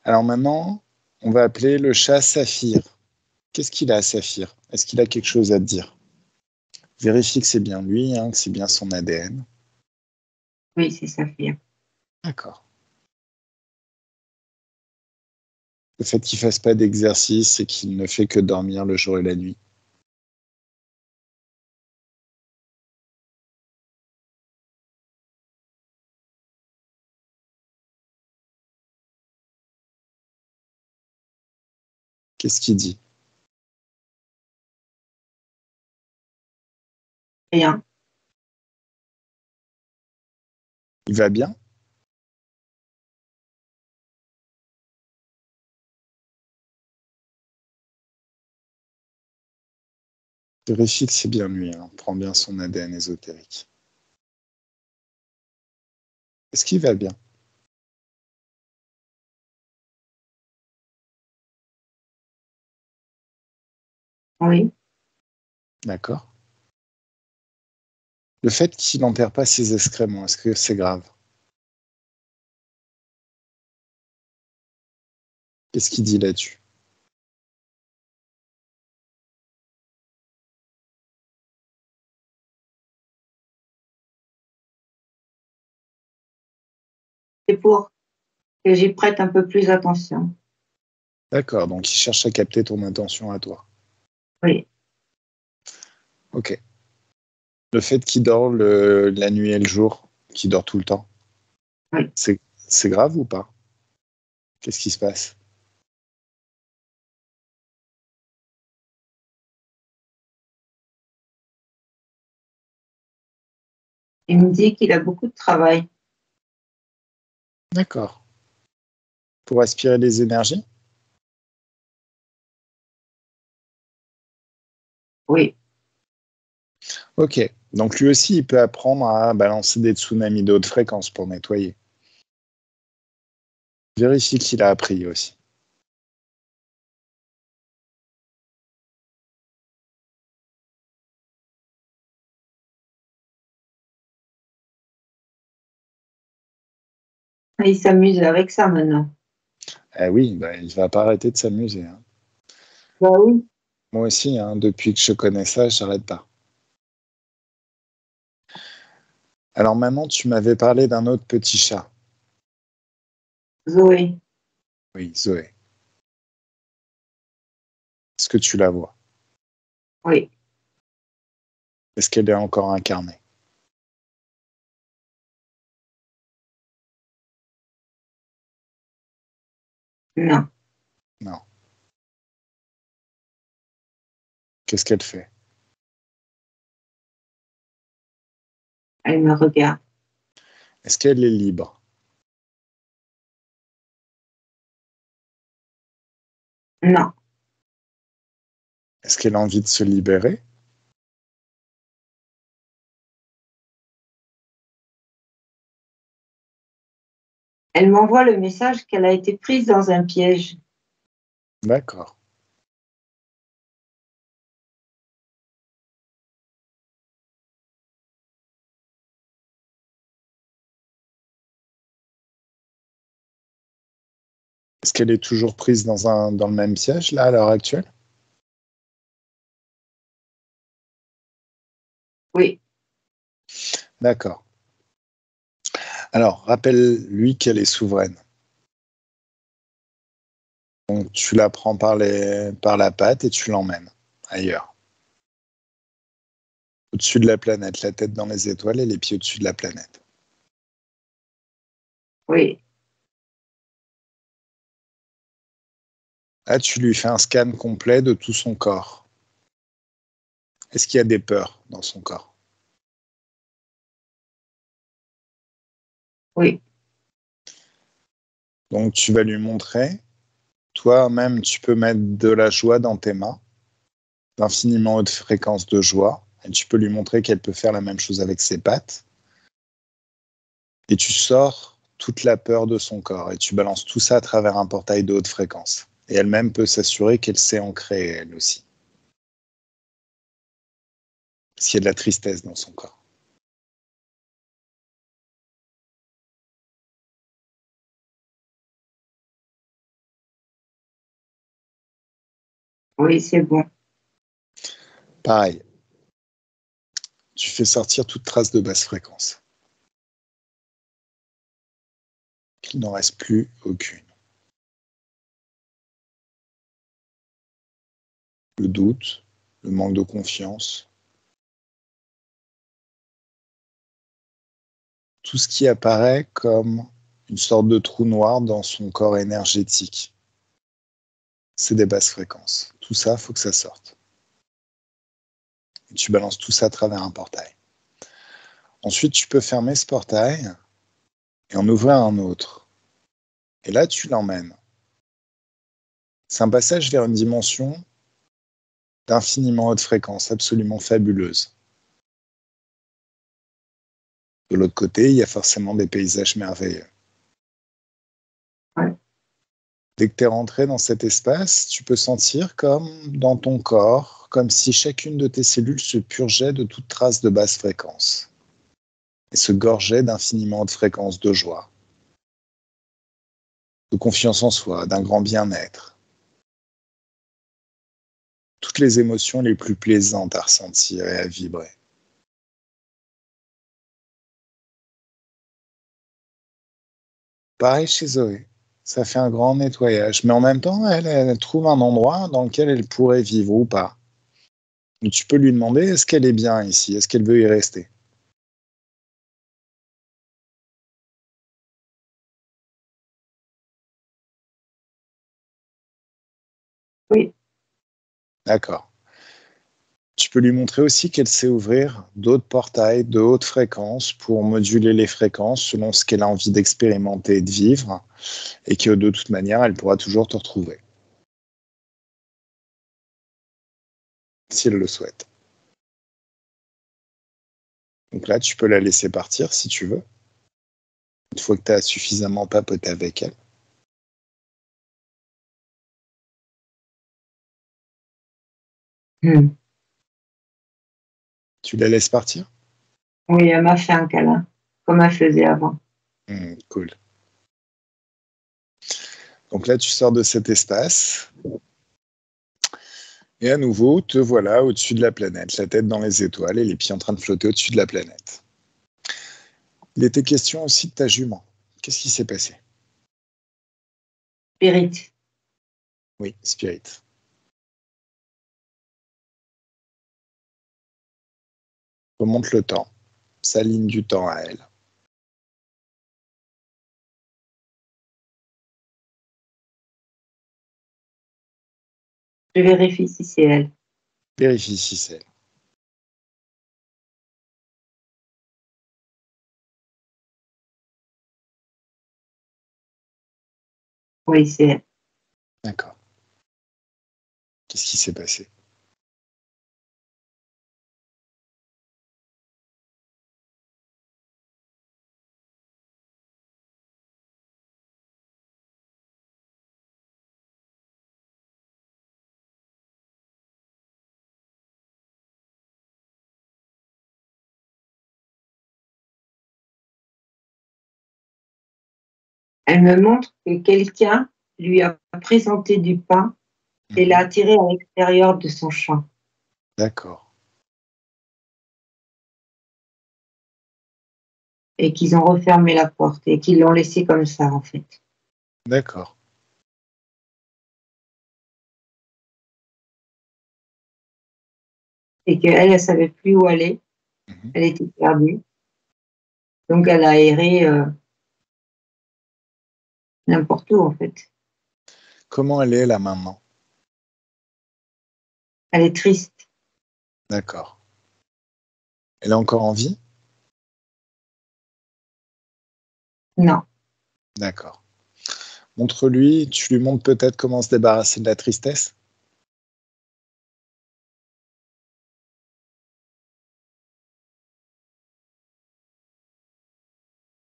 Alors maintenant, on va appeler le chat Saphir. Qu'est-ce qu'il a, Saphir? Est-ce qu'il a quelque chose à te dire? Vérifie que c'est bien lui, hein, que c'est bien son ADN. Oui, c'est Saphir. D'accord. Le fait qu'il fasse pas d'exercice et qu'il ne fait que dormir le jour et la nuit. Qu'est-ce qu'il dit? Rien. Il va bien? Vérifie que c'est bien lui, hein. Prends bien son ADN ésotérique. Est-ce qu'il va bien? Oui. D'accord. Le fait qu'il n'enterre pas ses excréments, est-ce que c'est grave? Qu'est-ce qu'il dit là-dessus? C'est pour que j'y prête un peu plus attention. D'accord, donc il cherche à capter ton attention à toi. Oui. Ok. Le fait qu'il dort la nuit et le jour, qu'il dort tout le temps, Oui. c'est grave ou pas? Qu'est-ce qui se passe? Il me dit qu'il a beaucoup de travail. D'accord. Pour aspirer les énergies? Oui. Ok. Donc lui aussi, il peut apprendre à balancer des tsunamis de haute fréquence pour nettoyer. Vérifie qu'il a appris aussi. Il s'amuse avec ça maintenant. Eh oui, bah, il va pas arrêter de s'amuser, hein. Bah oui. Moi aussi, hein, depuis que je connais ça, j'arrête pas. Alors maman, tu m'avais parlé d'un autre petit chat. Zoé. Oui, Zoé. Est-ce que tu la vois? Oui. Est-ce qu'elle est encore incarnée? Non. Non. Qu'est-ce qu'elle fait? Elle me regarde. Est-ce qu'elle est libre? Non. Est-ce qu'elle a envie de se libérer? Elle m'envoie le message qu'elle a été prise dans un piège. D'accord. Est-ce qu'elle est toujours prise dans le même piège, là, à l'heure actuelle? Oui. D'accord. Alors, rappelle-lui qu'elle est souveraine. Donc, tu la prends par la patte et tu l'emmènes ailleurs. au-dessus de la planète, la tête dans les étoiles et les pieds au-dessus de la planète. Oui. Là, tu lui fais un scan complet de tout son corps. Est-ce qu'il y a des peurs dans son corps? Oui. Donc, tu vas lui montrer. Toi-même, tu peux mettre de la joie dans tes mains, d'infiniment haute fréquence de joie. Et tu peux lui montrer qu'elle peut faire la même chose avec ses pattes. Et tu sors toute la peur de son corps. Et tu balances tout ça à travers un portail de haute fréquence. Et elle-même peut s'assurer qu'elle sait en créer, elle aussi. S'il y a de la tristesse dans son corps. Oui, c'est bon. Pareil. Tu fais sortir toute trace de basse fréquence. Qu'il n'en reste plus aucune. Le doute, le manque de confiance, tout ce qui apparaît comme une sorte de trou noir dans son corps énergétique. C'est des basses fréquences. Tout ça, il faut que ça sorte. Et tu balances tout ça à travers un portail. Ensuite, tu peux fermer ce portail et en ouvrir un autre. Et là, tu l'emmènes. C'est un passage vers une dimension d'infiniment haute fréquence, absolument fabuleuse. De l'autre côté, il y a forcément des paysages merveilleux. Ouais. Dès que tu es rentré dans cet espace, tu peux sentir comme dans ton corps, comme si chacune de tes cellules se purgeait de toute trace de basse fréquence et se gorgeait d'infiniment haute fréquence de joie, de confiance en soi, d'un grand bien-être. Toutes les émotions les plus plaisantes à ressentir et à vibrer. Pareil chez Zoé. Ça fait un grand nettoyage. Mais en même temps, elle trouve un endroit dans lequel elle pourrait vivre ou pas. Mais tu peux lui demander, est-ce qu'elle est bien ici? Est-ce qu'elle veut y rester? Oui. D'accord. Tu peux lui montrer aussi qu'elle sait ouvrir d'autres portails de haute fréquence pour moduler les fréquences selon ce qu'elle a envie d'expérimenter et de vivre, et que de toute manière, elle pourra toujours te retrouver, si elle le souhaite. Donc là, tu peux la laisser partir si tu veux, une fois que tu as suffisamment papoté avec elle. Tu la laisses partir? Oui, elle m'a fait un câlin, comme elle faisait avant. Cool. Donc là, tu sors de cet espace. Et à nouveau, te voilà au-dessus de la planète, la tête dans les étoiles et les pieds en train de flotter au-dessus de la planète. Il était question aussi de ta jument. Qu'est-ce qui s'est passé? Spirit. Oui, Spirit. Remonte le temps, sa ligne du temps à elle. Je vérifie si c'est elle. Vérifie si c'est elle. Oui, c'est elle. D'accord. Qu'est-ce qui s'est passé? Elle me montre que quelqu'un lui a présenté du pain et l'a attiré à l'extérieur de son champ. D'accord. Et qu'ils ont refermé la porte et qu'ils l'ont laissé comme ça, en fait. D'accord. Et qu'elle, elle savait plus où aller Elle était perdue. Donc, elle a erré n'importe où, en fait. Comment elle est là maintenant? Elle est triste. D'accord. Elle est encore en vie? Non. D'accord. Montre-lui, tu lui montres peut-être comment se débarrasser de la tristesse?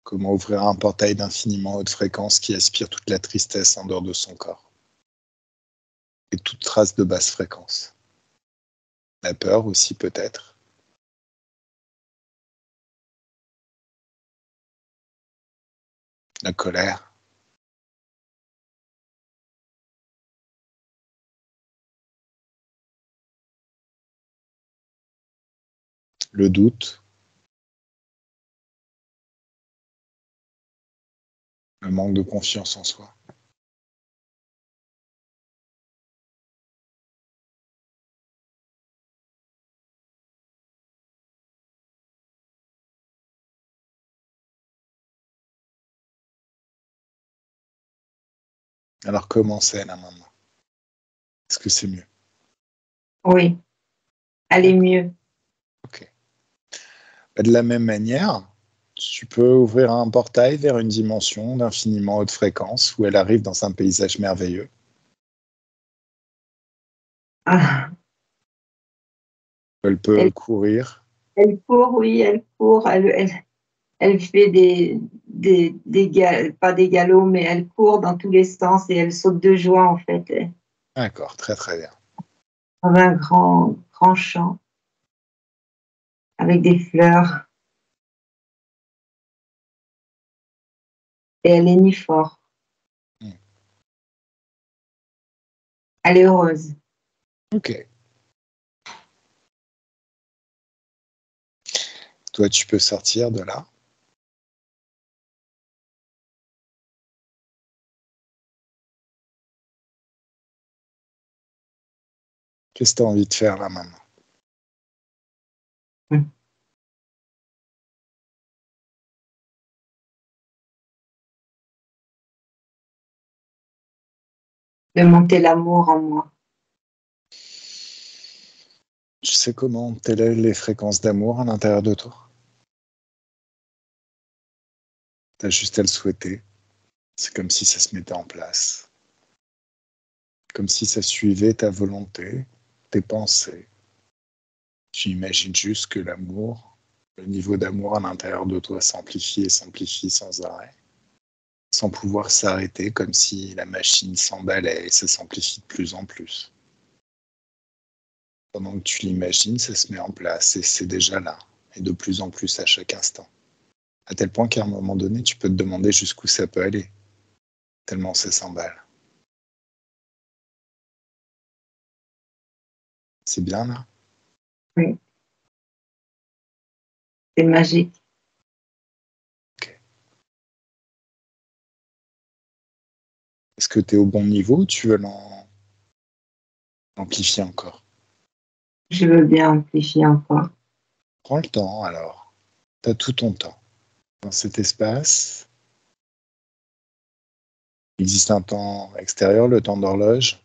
Comment ouvrir un portail d'infiniment haute fréquence qui aspire toute la tristesse en dehors de son corps et toute trace de basse fréquence. La peur aussi peut-être. La colère. Le doute. Le manque de confiance en soi. Alors comment c'est là maintenant? Est-ce que c'est mieux? Oui. Elle est mieux. Ok. De la même manière, tu peux ouvrir un portail vers une dimension d'infiniment haute fréquence où elle arrive dans un paysage merveilleux. Ah. Elle peut courir. Elle court, oui, elle court. Elle fait pas des galops, mais elle court dans tous les sens et elle saute de joie, en fait. D'accord, très très bien. Dans un grand champ avec des fleurs. Et elle est ni fort. Hmm. Elle est heureuse. Ok. Toi, tu peux sortir de là. Qu'est-ce que tu as envie de faire là maintenant? De monter l'amour en moi. Tu sais comment t'élèves les fréquences d'amour à l'intérieur de toi? Tu as juste à le souhaiter. C'est comme si ça se mettait en place. Comme si ça suivait ta volonté, tes pensées. Tu imagines juste que l'amour, le niveau d'amour à l'intérieur de toi s'amplifie et s'amplifie sans arrêt, sans pouvoir s'arrêter, comme si la machine s'emballait et ça s'amplifie de plus en plus. Pendant que tu l'imagines, ça se met en place et c'est déjà là, et de plus en plus à chaque instant. À tel point qu'à un moment donné, tu peux te demander jusqu'où ça peut aller, tellement ça s'emballe. C'est bien là? Oui. C'est magique. Ok. Est-ce que tu es au bon niveau ou tu veux l'amplifier encore? Je veux bien amplifier encore. Prends le temps alors. Tu as tout ton temps. Dans cet espace, il existe un temps extérieur, le temps d'horloge,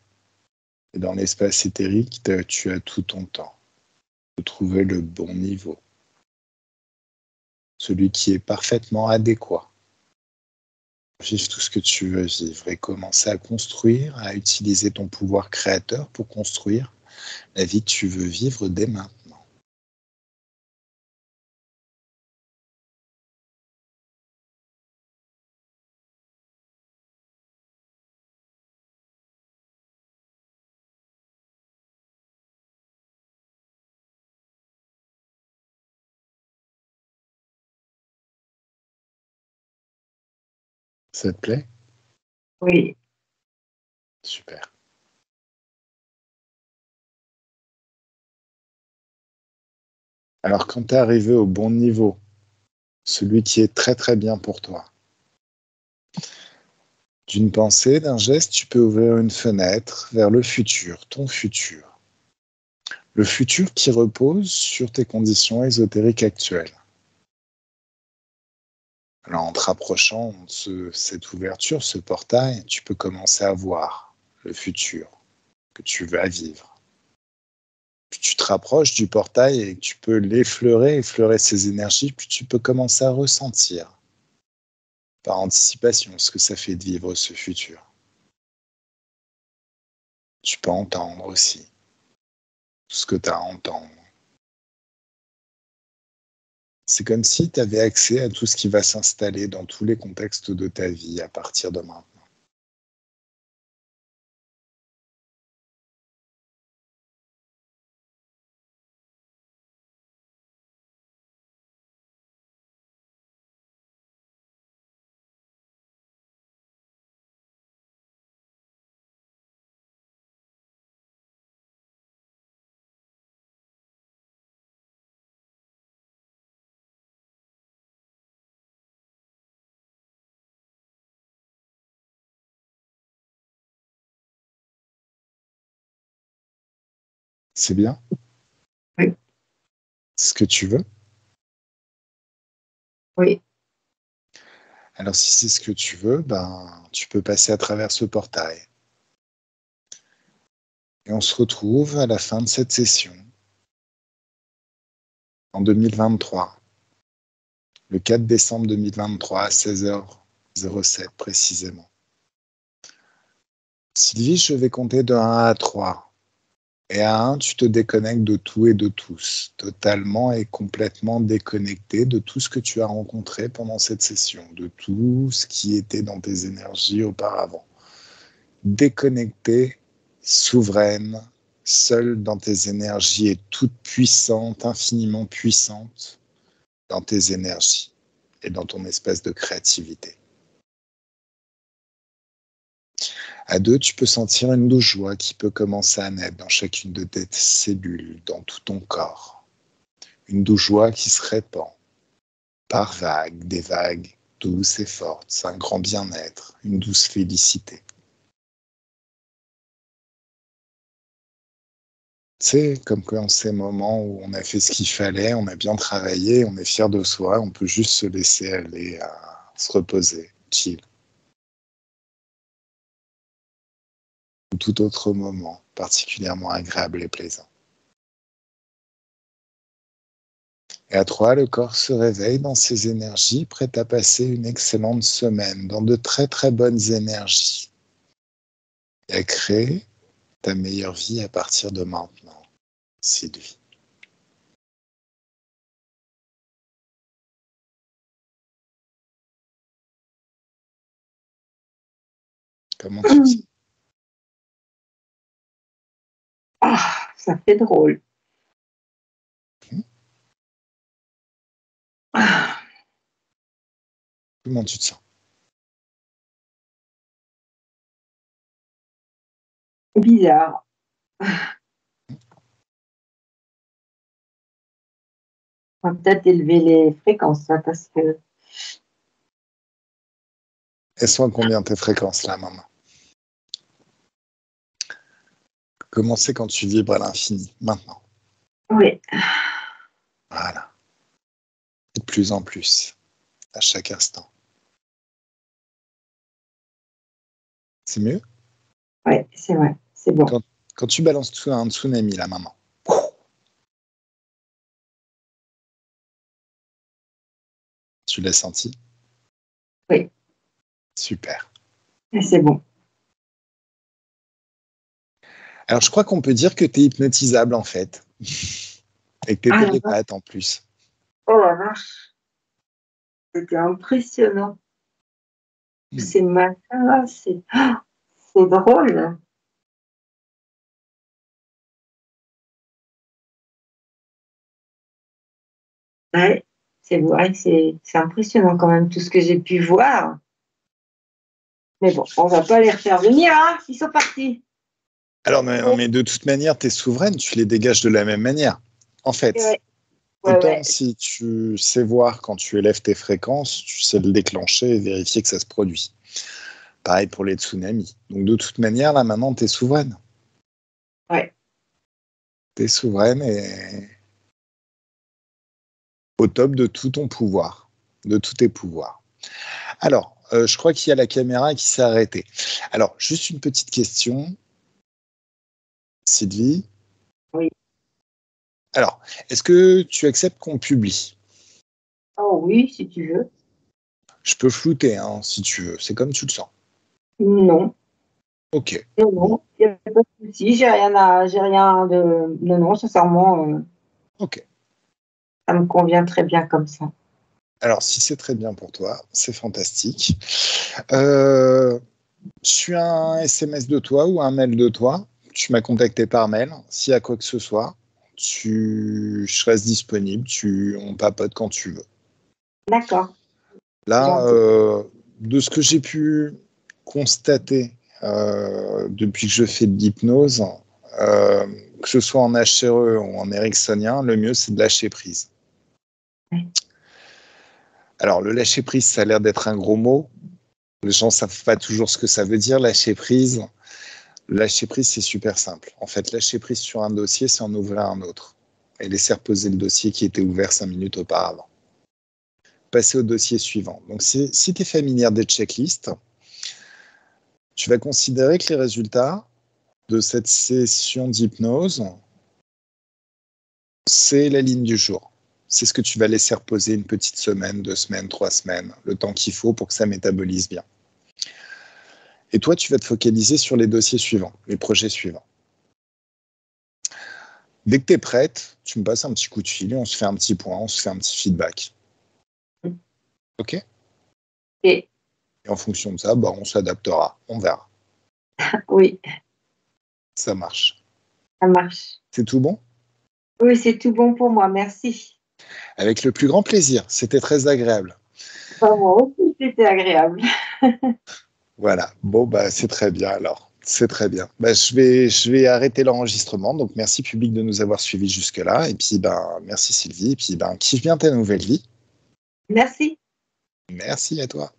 et dans l'espace éthérique, tu as tout ton temps de trouver le bon niveau, celui qui est parfaitement adéquat. Vivre tout ce que tu veux vivre et commencer à construire, à utiliser ton pouvoir créateur pour construire la vie que tu veux vivre dès maintenant. Ça te plaît? Oui. Super. Alors quand tu es arrivé au bon niveau, celui qui est très très bien pour toi, d'une pensée, d'un geste, tu peux ouvrir une fenêtre vers le futur, ton futur. Le futur qui repose sur tes conditions ésotériques actuelles. Alors, en te rapprochant de cette ouverture, ce portail, tu peux commencer à voir le futur que tu vas vivre. Plus tu te rapproches du portail et que tu peux effleurer ses énergies, plus tu peux commencer à ressentir par anticipation ce que ça fait de vivre ce futur. Tu peux entendre aussi tout ce que tu as à entendre. C'est comme si tu avais accès à tout ce qui va s'installer dans tous les contextes de ta vie à partir de maintenant. C'est bien? Oui. C'est ce que tu veux? Oui. Alors si c'est ce que tu veux, tu peux passer à travers ce portail. Et on se retrouve à la fin de cette session, en 2023, le 4 décembre 2023 à 16h07 précisément. Sylvie, je vais compter de 1 à 3. Et à 1, tu te déconnectes de tout et de tous, totalement et complètement déconnecté de tout ce que tu as rencontré pendant cette session, de tout ce qui était dans tes énergies auparavant. Déconnecté, souveraine, seule dans tes énergies et toute puissante, infiniment puissante dans tes énergies et dans ton espace de créativité. À 2, tu peux sentir une douce joie qui peut commencer à naître dans chacune de tes cellules, dans tout ton corps. Une douce joie qui se répand par vagues, des vagues douces et fortes. C'est un grand bien-être, une douce félicité. C'est comme quand ces moments où on a fait ce qu'il fallait, on a bien travaillé, on est fier de soi, on peut juste se laisser aller à se reposer, chill. Ou tout autre moment particulièrement agréable et plaisant. Et à 3, le corps se réveille dans ses énergies, prêt à passer une excellente semaine dans de très très bonnes énergies et à créer ta meilleure vie à partir de maintenant, Sylvie. Comment tu te sens? Ah, ça fait drôle. Ah, Comment tu te sens? bizarre. On va peut-être élever les fréquences là, parce que Elles sont à combien tes fréquences là maintenant? Comment c'est quand tu vibres à l'infini maintenant? oui. Voilà. Et de plus en plus, à chaque instant. C'est mieux? Oui, c'est vrai, c'est bon. Quand tu balances un tsunami là maintenant, tu l'as senti? Oui. Super. Et c'est bon. Alors je crois qu'on peut dire que tu es hypnotisable en fait. Et que tu es Ah la vache. télépathe en plus. Oh la vache. C'était impressionnant. C'est malin, c'est drôle. Ouais, c'est vrai que c'est impressionnant quand même tout ce que j'ai pu voir. Mais bon, on va pas les refaire venir, hein. Ils sont partis. Alors, mais de toute manière, tu es souveraine, tu les dégages de la même manière. En fait, Ouais, autant ouais. si tu sais voir quand tu élèves tes fréquences, tu sais le déclencher et vérifier que ça se produit. Pareil pour les tsunamis. Donc, de toute manière, là, maintenant, tu es souveraine. Ouais. Tu es souveraine et au top de tout ton pouvoir, de tous tes pouvoirs. Alors, je crois qu'il y a la caméra qui s'est arrêtée. Alors, juste une petite question. Sylvie? Oui. Alors, est-ce que tu acceptes qu'on publie? Oh oui, si tu veux. Je peux flouter, hein, si tu veux. C'est comme tu le sens. Non. Ok. Non, il n'y a pas de souci. J'ai rien de. Non, sincèrement, Ok. ça me convient très bien comme ça. Alors, si c'est très bien pour toi, c'est fantastique. Je suis un SMS de toi ou un mail de toi. Tu m'as contacté par mail. S'il y a quoi que ce soit, je reste disponible. On papote quand tu veux. D'accord. Là, de ce que j'ai pu constater depuis que je fais de l'hypnose, que ce soit en HRE ou en ericksonien, le mieux, c'est de lâcher prise. Oui. Alors, le lâcher prise, ça a l'air d'être un gros mot. Les gens ne savent pas toujours ce que ça veut dire, lâcher prise. Lâcher prise, c'est super simple. En fait, lâcher prise sur un dossier, c'est en ouvrir un autre et laisser reposer le dossier qui était ouvert 5 minutes auparavant. Passer au dossier suivant. Donc, si tu es familière des checklists, tu vas considérer que les résultats de cette session d'hypnose, c'est la ligne du jour. C'est ce que tu vas laisser reposer une petite semaine, 2 semaines, 3 semaines, le temps qu'il faut pour que ça métabolise bien. Et toi, tu vas te focaliser sur les dossiers suivants, les projets suivants. Dès que tu es prête, tu me passes un petit coup de fil et on se fait un petit point, on se fait un petit feedback. OK? Et Et en fonction de ça, on s'adaptera, on verra. oui, Ça marche. ça marche. C'est tout bon? Oui, c'est tout bon pour moi. Merci. Avec le plus grand plaisir. C'était très agréable. Enfin, moi aussi, c'était agréable. Voilà. Bon, c'est très bien alors. C'est très bien. Je vais arrêter l'enregistrement. Donc, merci public de nous avoir suivis jusque-là. Et puis, merci Sylvie. Et puis, kiffe bien ta nouvelle vie. Merci. Merci à toi.